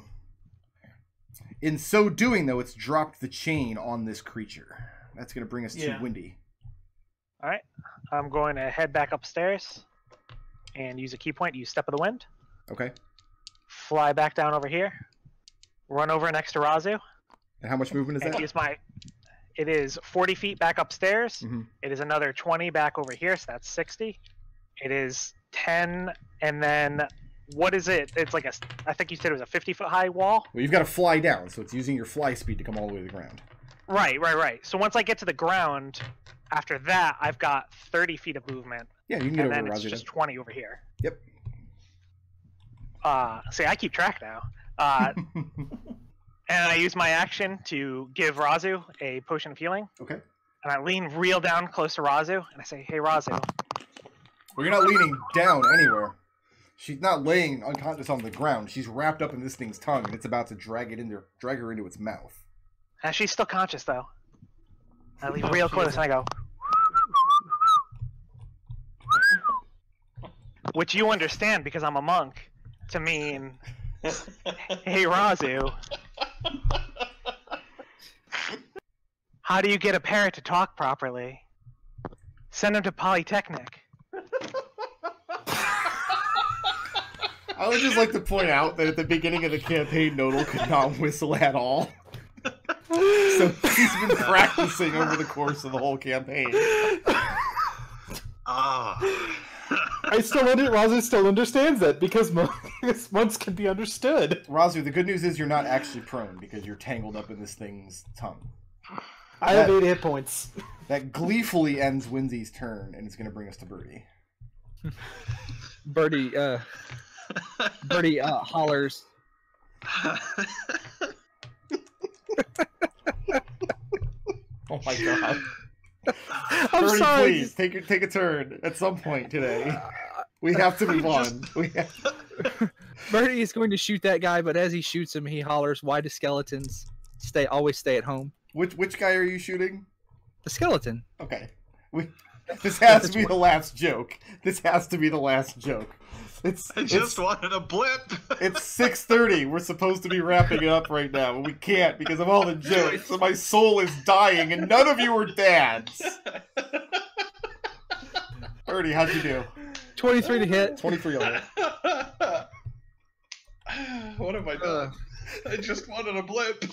In so doing, though, it's dropped the chain on this creature. That's going to bring us to Windy. Alright, I'm going to head back upstairs and use a key point, use Step of the Wind. Okay. Fly back down over here. Run over next to Raazu. And how much movement is And that? use my... It is 40 feet back upstairs. Mm-hmm. It is another 20 back over here, so that's 60. It is 10, and then... What is it? It's like a... I think you said it was a 50-foot high wall? Well, you've got to fly down, so it's using your fly speed to come all the way to the ground. Right. So once I get to the ground, after that, I've got 30 feet of movement. Yeah, you can get and over then Raazu. it's just 20 over here. Yep. See, I keep track now. And I use my action to give Raazu a potion of healing. Okay. And I lean real down close to Raazu, and I say, "Hey, Raazu." Well, you're not leaning down anywhere. She's not laying unconscious on the ground. She's wrapped up in this thing's tongue, and it's about to drag her into its mouth. She's still conscious, though. I lean real close, and I go, which you understand because I'm a monk, to mean, "Hey, Raazu, how do you get a parrot to talk properly? Send him to Polytechnic. I would just like to point out that at the beginning of the campaign, Nodal could not whistle at all. So he's been practicing over the course of the whole campaign. Raazu still understands that because once can be understood. Raazu, the good news is you're not actually prone because you're tangled up in this thing's tongue. I have 8 hit points. That gleefully ends Winzy's turn, and it's going to bring us to Birdie. Birdie hollers. Oh my god. I'm Birdie, sorry. please, take a turn at some point today. We have to move on. Birdie is going to shoot that guy, but as he shoots him, he hollers, "Why do skeletons always stay at home?" Which guy are you shooting? The skeleton. Okay. This has to be the last joke. This has to be the last joke. I just wanted a blip. It's 6:30. We're supposed to be wrapping it up right now, but we can't because of all the jokes. So my soul is dying, and none of you are dads. Birdie, how'd you do? 23 to hit. 23 on it. What have I done? I just wanted a blip.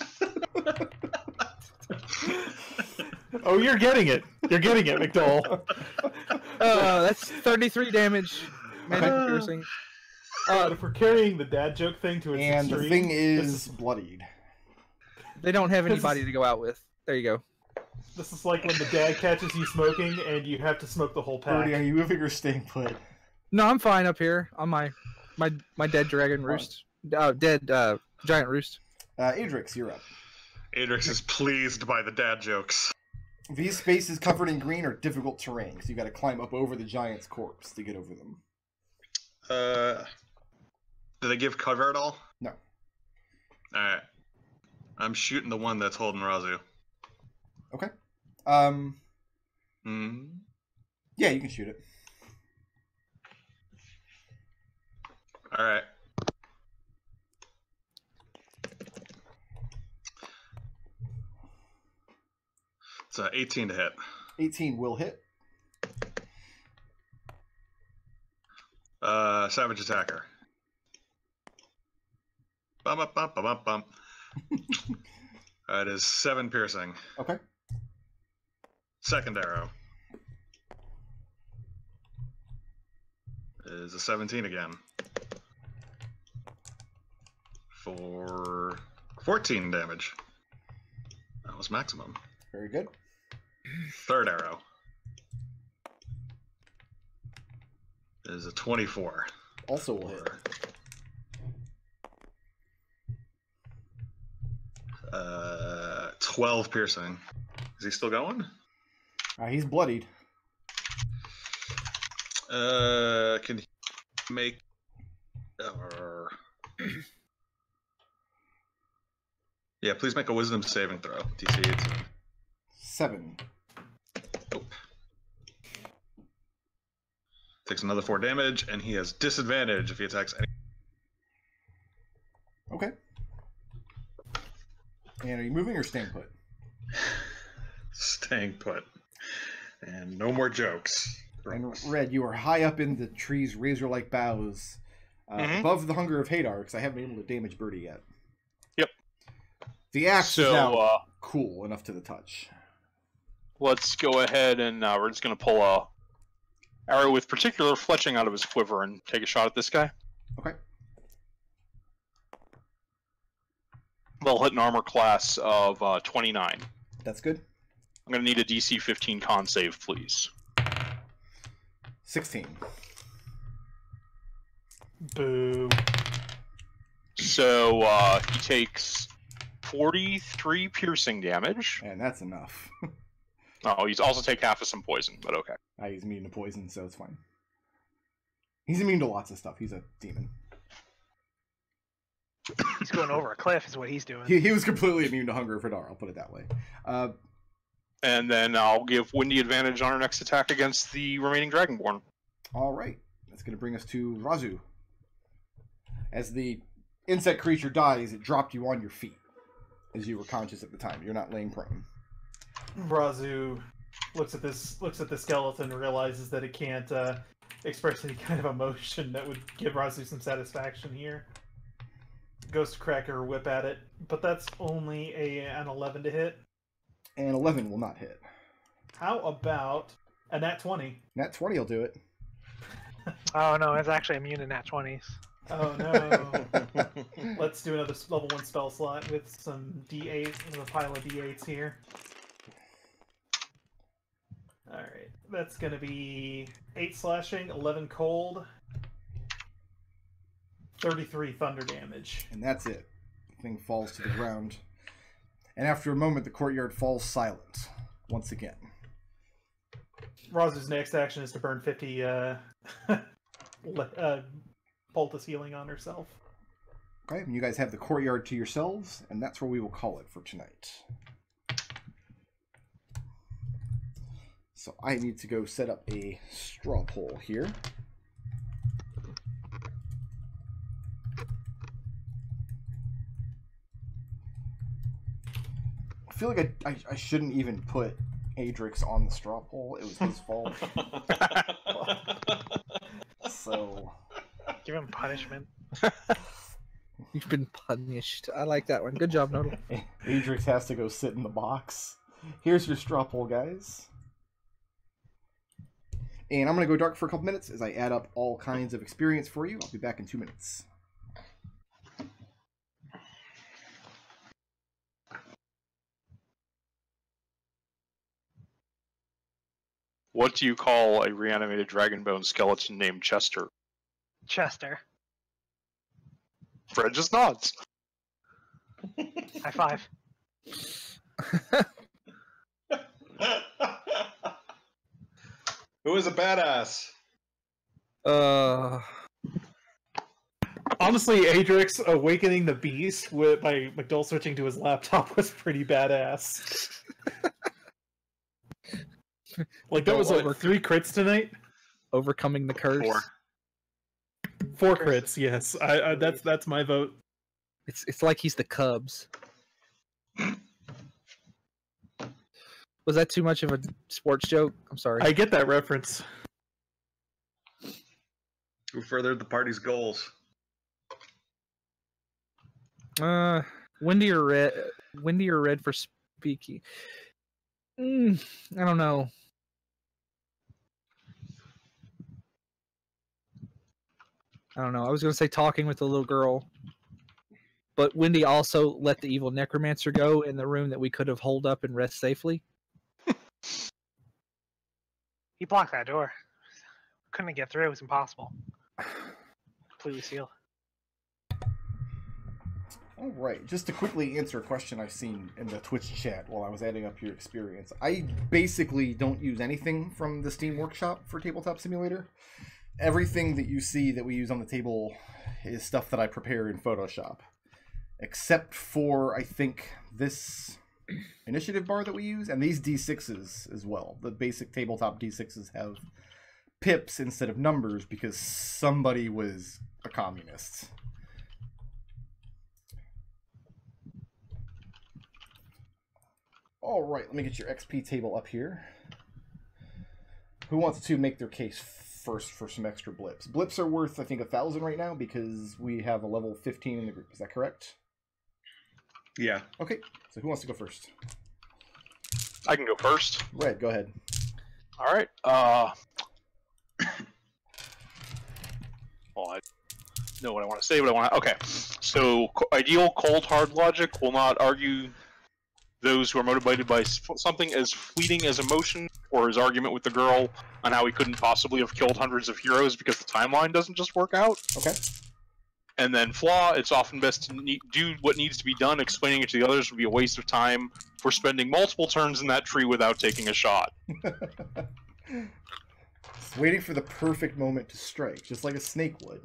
Oh, you're getting it. You're getting it, McDohl. That's 33 damage. Magic piercing. If we're carrying the dad joke thing to its And extreme, the thing is bloodied. They don't have anybody to go out with. There you go. this is like when the dad catches you smoking and you have to smoke the whole pack. Birdie, are you moving or staying put? No, I'm fine up here on my dead dragon roost. Dead giant roost. Adrex, you're up. Adrex is pleased by the dad jokes. These spaces covered in green are difficult terrain, so you got to climb up over the giant's corpse to get over them. Do they give cover at all? No. Alright. I'm shooting the one that's holding Raazu. Okay. Hmm. Yeah, you can shoot it. Alright. It's 18 to hit. 18 will hit. Savage attacker. Bum, bum, bum, bum, bum. That is 7 piercing. Okay. Second arrow is a 17 again. For 14 damage. That was maximum. Very good. Third arrow is a 24. Also will hit. 12 piercing. Is he still going? He's bloodied. Can he make... Yeah, please make a wisdom saving throw. DC 18. 7. Nope. Takes another 4 damage, and he has disadvantage if he attacks any... Okay. And are you moving or staying put? Staying put. And no more jokes. And Red, you are high up in the tree's razor-like boughs, above the hunger of Hadar, because I haven't been able to damage Birdie yet. Yep. The axe is now cool enough to the touch. Let's go ahead and we're just going to pull a arrow with particular fletching out of his quiver and take a shot at this guy. Okay. They'll hit an armor class of 29. That's good. I'm going to need a DC 15 con save, please. 16. Boo. So he takes 43 piercing damage. And that's enough. Oh, he's also take half of some poison, but okay. He's immune to poison, so it's fine. He's immune to lots of stuff. He's a demon. He's going over a cliff is what he's doing. He was completely immune to hunger for Hadar, I'll put it that way. And then I'll give Windy advantage on her next attack against the remaining Dragonborn. All right. That's going to bring us to Raazu. As the insect creature dies, it dropped you on your feet, as you were conscious at the time. You're not laying prone. Raazu looks at the skeleton, and realizes that it can't express any kind of emotion that would give Raazu some satisfaction here. Goes to crack her whip at it, but that's only an 11 to hit. And 11 will not hit. How about a nat 20? Nat 20 will do it. Oh no, it's actually immune to nat 20s. Oh no. Let's do another level 1 spell slot with some d8s, with a pile of d8s here. Alright, that's gonna be 8 slashing, 11 cold, 33 thunder damage. And that's it. The thing falls to the ground. And after a moment, the courtyard falls silent once again. Raazu's next action is to burn 50 poultice healing on herself. Okay, and you guys have the courtyard to yourselves, and that's where we will call it for tonight. So I need to go set up a straw poll here. I feel like I shouldn't even put Adrex on the straw poll. It was his fault. So Give him punishment. You've been punished. I like that one. Good job, Nodal. Adrex has to go sit in the box. Here's your straw poll, guys. And I'm going to go dark for a couple minutes as I add up all kinds of experience for you. I'll be back in 2 minutes. What do you call a reanimated dragonbone skeleton named Chester? Chester. Fred just nods. High five. Who is a badass? Honestly, Adrex awakening the beast by McDohl switching to his laptop was pretty badass. Like, that was over 3 crits tonight? Overcoming the curse. 4 crits, yes. That's my vote. It's like he's the Cubs. Was that too much of a sports joke? I'm sorry. I get that reference. Who furthered the party's goals? Windy or red? Windy or red for speaking? I don't know. I was gonna say talking with the little girl, but Windy also let the evil necromancer go in the room that we could have holed up and rest safely. He blocked that door. Couldn't get through. It was impossible. Completely sealed. All right, just to quickly answer a question I've seen in the Twitch chat while I was adding up your experience. I basically don't use anything from the Steam Workshop for Tabletop Simulator. Everything that you see that we use on the table is stuff that I prepare in Photoshop. Except for, I think, this initiative bar that we use, and these D6s as well. The basic tabletop D6s have pips instead of numbers because somebody was a communist. All right, let me get your XP table up here. Who wants to make their case first for some extra blips? Blips are worth, I think, 1,000 right now because we have a level 15 in the group. Is that correct? Yeah. Okay, so who wants to go first? I can go first. Red, go ahead. All right. Well, I know what I want to say, but I want to. Okay. So, ideal cold hard logic will not argue those who are motivated by something as fleeting as emotion or his argument with the girl on how he couldn't possibly have killed hundreds of heroes because the timeline doesn't just work out. Okay. And then flaw, it's often best to do what needs to be done. Explaining it to the others would be a waste of time for spending multiple turns in that tree without taking a shot. Waiting for the perfect moment to strike, just like a snake would.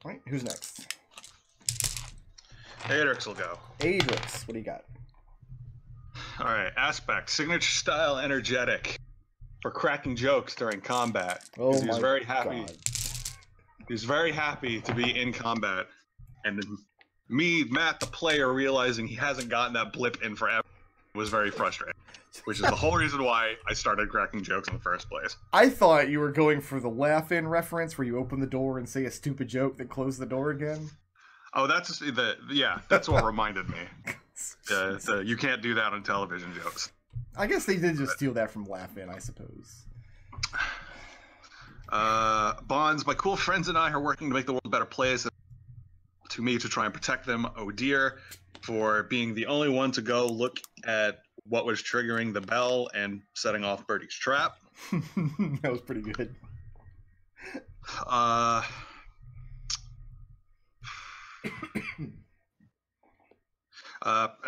All right, who's next? Adrex will go. Adrex, what do you got? All right. Aspect. Signature style energetic for cracking jokes during combat. Oh He was my very happy. God. He was very happy to be in combat. And then me, Matt, the player, realizing he hasn't gotten that blip in forever. was very frustrating, which is the whole reason why I started cracking jokes in the first place. I thought you were going for the laugh-in reference where you open the door and say a stupid joke, then close the door again. Oh, that's that's what reminded me. You can't do that on television jokes. I guess they did just steal that from laugh-in, I suppose. Bonds, my cool friends and I are working to make the world a better place. To me, to try and protect them. Oh dear, for being the only one to go look at what was triggering the bell and setting off Birdie's trap. That was pretty good.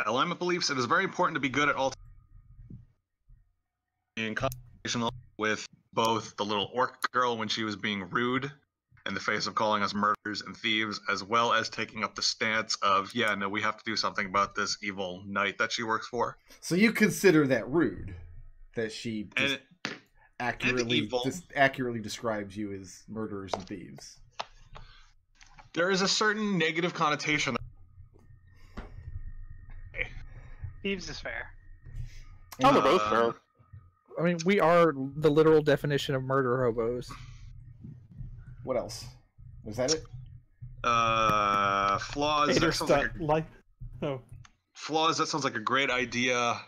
Alignment beliefs. It is very important to be good at all. In conversation with both the little orc girl when she was being rude in the face of calling us murderers and thieves, as well as taking up the stance of, yeah, no, we have to do something about this evil knight that she works for. So you consider that rude, that she accurately describes you as murderers and thieves. There is a certain negative connotation. Thieves is fair. Oh, they're both fair. I mean, we are the literal definition of murder hobos. What else? Was that it? Flaws. That sounds Flaws. That sounds like a great idea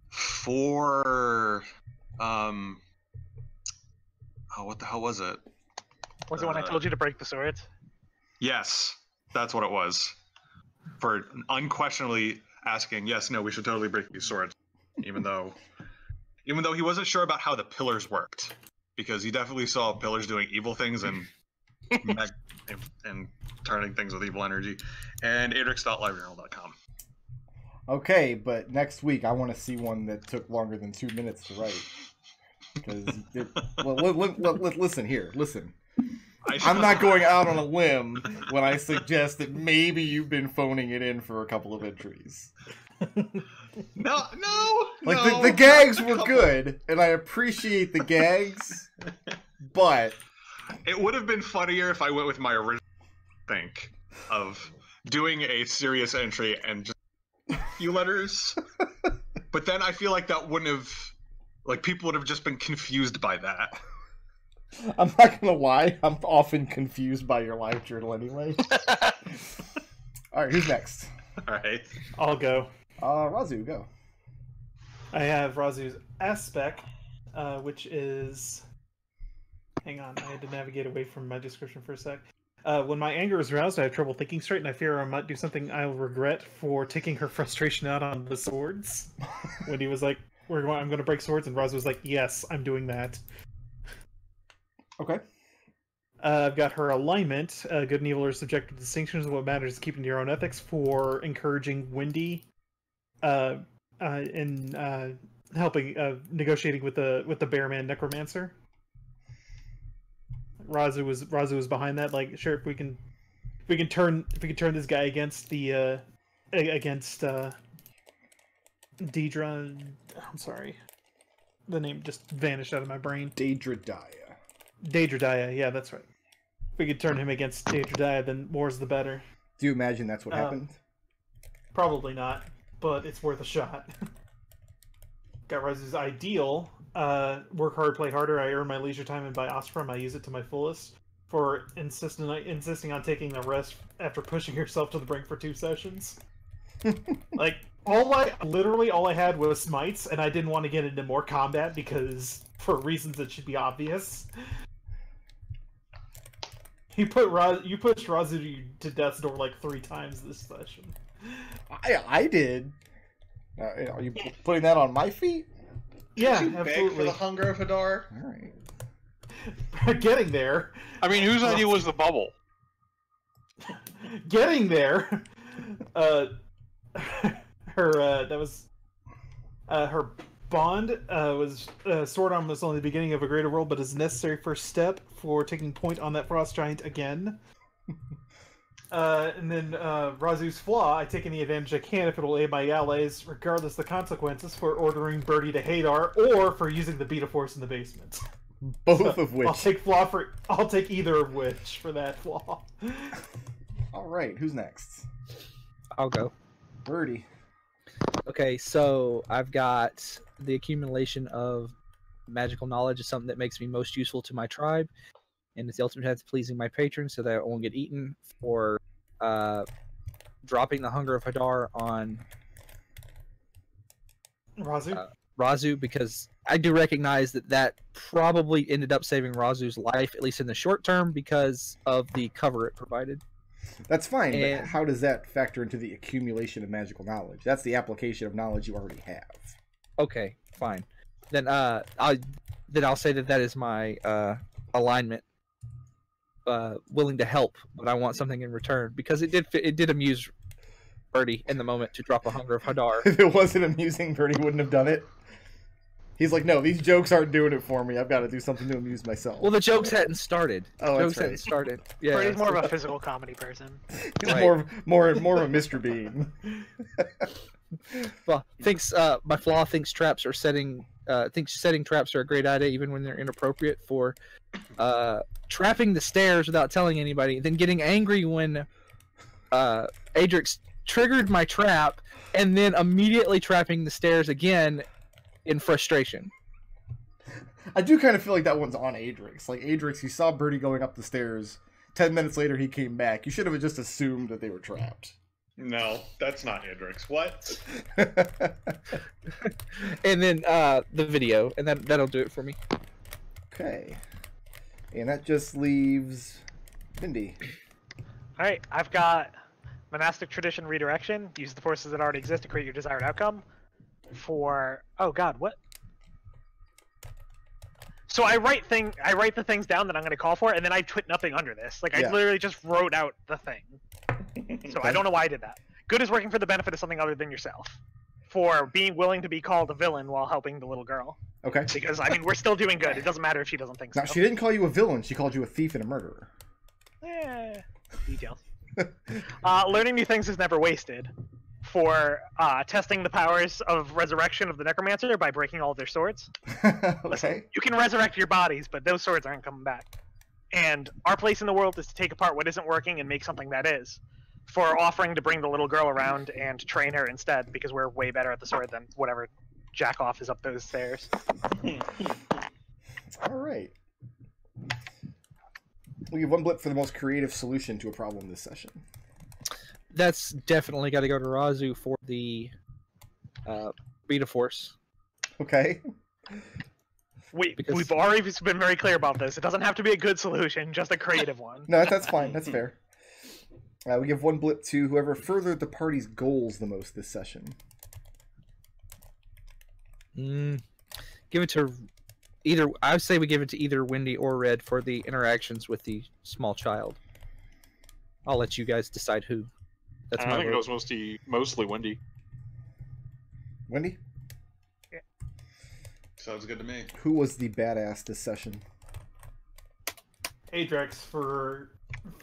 for what the hell was it? Was it when I told you to break the swords? Yes, that's what it was. For unquestionably asking, yes, no, we should totally break these swords, even though he wasn't sure about how the pillars worked, because he definitely saw pillars doing evil things and and turning things with evil energy. And adrex.livejournal.com. Okay, but next week I want to see one that took longer than 2 minutes to write. Because listen here, listen. I'm not going out on a limb when I suggest that maybe you've been phoning it in for a couple of entries. No. Like the gags were good, and I appreciate the gags, but it would have been funnier if I went with my original think of doing a serious entry and just a few letters. But then I feel like that wouldn't have, like, people would have just been confused by that. I'm not gonna lie, I'm often confused by your live journal anyway. Alright, who's next? Alright. I'll go. Raazu, go. I have Raazu's aspect, which is... Hang on, I had to navigate away from my description for a sec. When my anger is roused, I have trouble thinking straight, and I fear I might do something I will regret for taking her frustration out on the swords. When he was like, I'm going to break swords, and Raazu was like, yes, I'm doing that. Okay. I've got her alignment. Good and evil are subjective distinctions. What matters is keeping to your own ethics, for encouraging Wendy in helping negotiating with the Bearman Necromancer. Raazu was behind that. Like, sure, if we can turn this guy against the against Deidre. I'm sorry, the name just vanished out of my brain. Daedra, yeah, that's right. If we could turn him against Daedra, then more's the better. do you imagine that's what happened? Probably not, but it's worth a shot. Got Raazu's ideal. Work hard, play harder. I earn my leisure time, and by ostrom, I use it to my fullest. For insisting on taking a rest after pushing yourself to the brink for 2 sessions. Like, literally all I had was smites, and I didn't want to get into more combat because, for reasons that should be obvious. You pushed Raazu to death's door like 3 times this session. I did. Are you putting that on my feet? Yeah, Did you absolutely. beg for the hunger of Hadar? Alright. Getting there. I mean, whose idea was the bubble? Getting there. Her bond was sword arm was only the beginning of a greater world, but is a necessary first step for taking point on that frost giant again. And then Raazu's flaw, I take any advantage I can if it'll aid my allies, regardless of the consequences, for ordering Birdie to Hadar or for using the Beta Force in the basement. Both of which. I'll take either of which for that flaw. Alright, who's next? I'll go. Birdie. Okay, so I've got the accumulation of magical knowledge is something that makes me most useful to my tribe, and it's the ultimate path to pleasing my patrons so that I won't get eaten for dropping the hunger of Hadar on Raazu? because I do recognize that probably ended up saving Razu's life, at least in the short term, because of the cover it provided. That's fine, And- but how does that factor into the accumulation of magical knowledge? That's the application of knowledge you already have. Okay, fine. Then I'll say that is my alignment. Willing to help, but I want something in return because it did amuse Birdie in the moment to drop a hunger of Hadar. If it wasn't amusing, Birdie wouldn't have done it. He's like, no, these jokes aren't doing it for me. I've got to do something to amuse myself. Well, the jokes hadn't started. Oh, Jokes that's right. hadn't started. Yeah, Birdie's more of a physical comedy person. He's Right. more of a Mr. Bean. Well, my flaw thinks traps are setting traps are a great idea even when they're inappropriate for trapping the stairs without telling anybody, then getting angry when Adrex triggered my trap and then immediately trapping the stairs again in frustration. I do kind of feel like that one's on Adrex. Like, Adrex, you saw Birdie going up the stairs. 10 minutes later, he came back. You should have just assumed that they were trapped. No, that's not Adrex. What? And then the video, and that'll do it for me. Okay. And that just leaves Mindy. Alright, I've got Monastic Tradition Redirection. Use the forces that already exist to create your desired outcome. Oh god, what? So I write the things down that I'm going to call for, and then I put nothing under this. Like, Yeah. I literally just wrote out the thing. So I don't know why I did that. Good is working for the benefit of something other than yourself. For being willing to be called a villain while helping the little girl. Okay. Because, I mean, we're still doing good. It doesn't matter if she doesn't think so. Now, she didn't call you a villain. She called you a thief and a murderer. Details. Learning new things is never wasted. For testing the powers of resurrection of the necromancer by breaking all of their swords. Okay. You can resurrect your bodies, but those swords aren't coming back. And our place in the world is to take apart what isn't working and make something that is. For offering to bring the little girl around and train her instead, because we're way better at the sword than whatever jack-off is up those stairs. All right. We give one blip for the most creative solution to a problem this session. That's definitely got to go to Raazu for the Beta Force. Okay. We've already been very clear about this. It doesn't have to be a good solution, just a creative one. No, that's fine. That's fair. We give one blip to whoever furthered the party's goals the most this session. Give it to either. I would say we give it to either Wendy or Red for the interactions with the small child. I'll let you guys decide who. That's I my think it vote. was mostly Wendy. Wendy? Sounds good to me. Who was the badass this session? Adrex for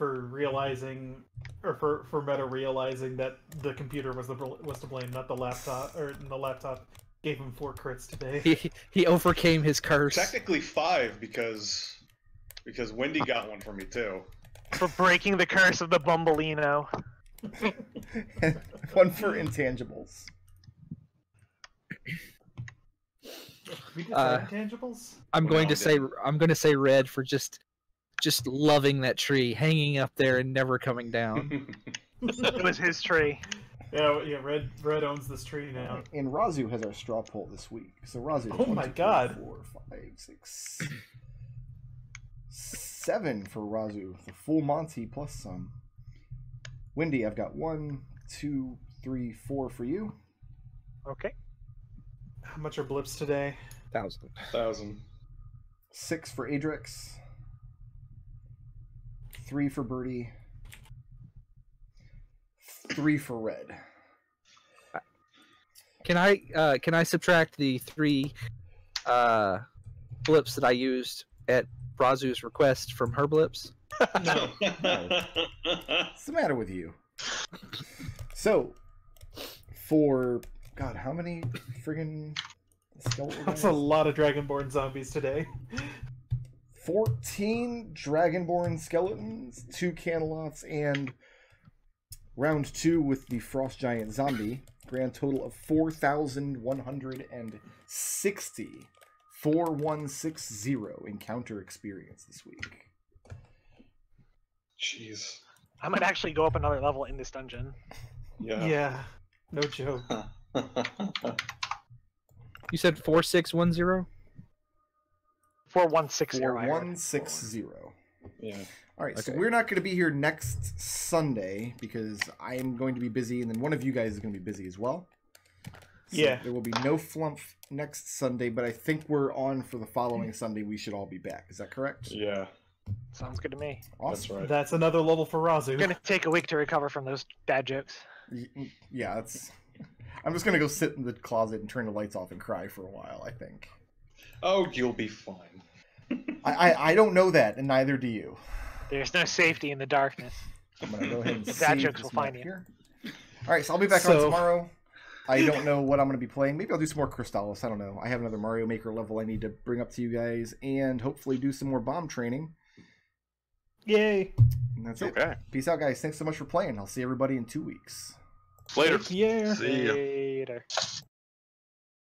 realizing, or for Meta realizing that the computer was to blame, not the laptop, or the laptop gave him 4 crits today. He overcame his curse. Technically 5 because Wendy got one for me too. For breaking the curse of the Bumbleino. One for intangibles. We did intangibles. I'm Well, going no, to say Red for just loving that tree, hanging up there and never coming down. It was his tree. Yeah. Red owns this tree now. And Raazu has our straw poll this week. So Raazu. Oh my God. 4, 5, 6, 7 for Raazu. The full Monty plus some. Wendy, I've got 1, 2, 3, 4 for you. Okay. How much are blips today? 1,000. 6 for Adrex. 3 for Birdie. 3 for Red. Can I subtract the 3 blips that I used at Raazu's request from her blips? No. What's the matter with you? So, for God, how many friggin' skeleton? That's a lot of Dragonborn zombies today. 14 Dragonborn skeletons, 2 Canelots, and round 2 with the Frost Giant zombie grand total of 4,160. 4160 encounter experience this week. Jeez. I might actually go up another level in this dungeon. Yeah. Yeah, no joke. You said 4610? 4160. 4160. Yeah. All right, so Okay. we're not going to be here next Sunday because I am going to be busy, and then one of you guys is going to be busy as well. So Yeah. there will be no Flumph next Sunday, but I think we're on for the following Sunday. We should all be back. Is that correct? Yeah. Sounds good to me. Awesome. That's right. That's another level for Raazu. I'm gonna take a week to recover from those bad jokes. Yeah, that's. I'm just gonna go sit in the closet and turn the lights off and cry for a while. I think. Oh, you'll be fine. I don't know that, and neither do you. There's no safety in the darkness. I'm gonna go ahead and Bad save jokes this will find map you. here. All right, so I'll be back on So- tomorrow. I don't know what I'm going to be playing. Maybe I'll do some more Crystallis. I don't know. I have another Mario Maker level I need to bring up to you guys, and hopefully do some more bomb training. Yay! And that's it. Okay. Peace out, guys. Thanks so much for playing. I'll see everybody in 2 weeks. Later. Yeah. See ya. Later.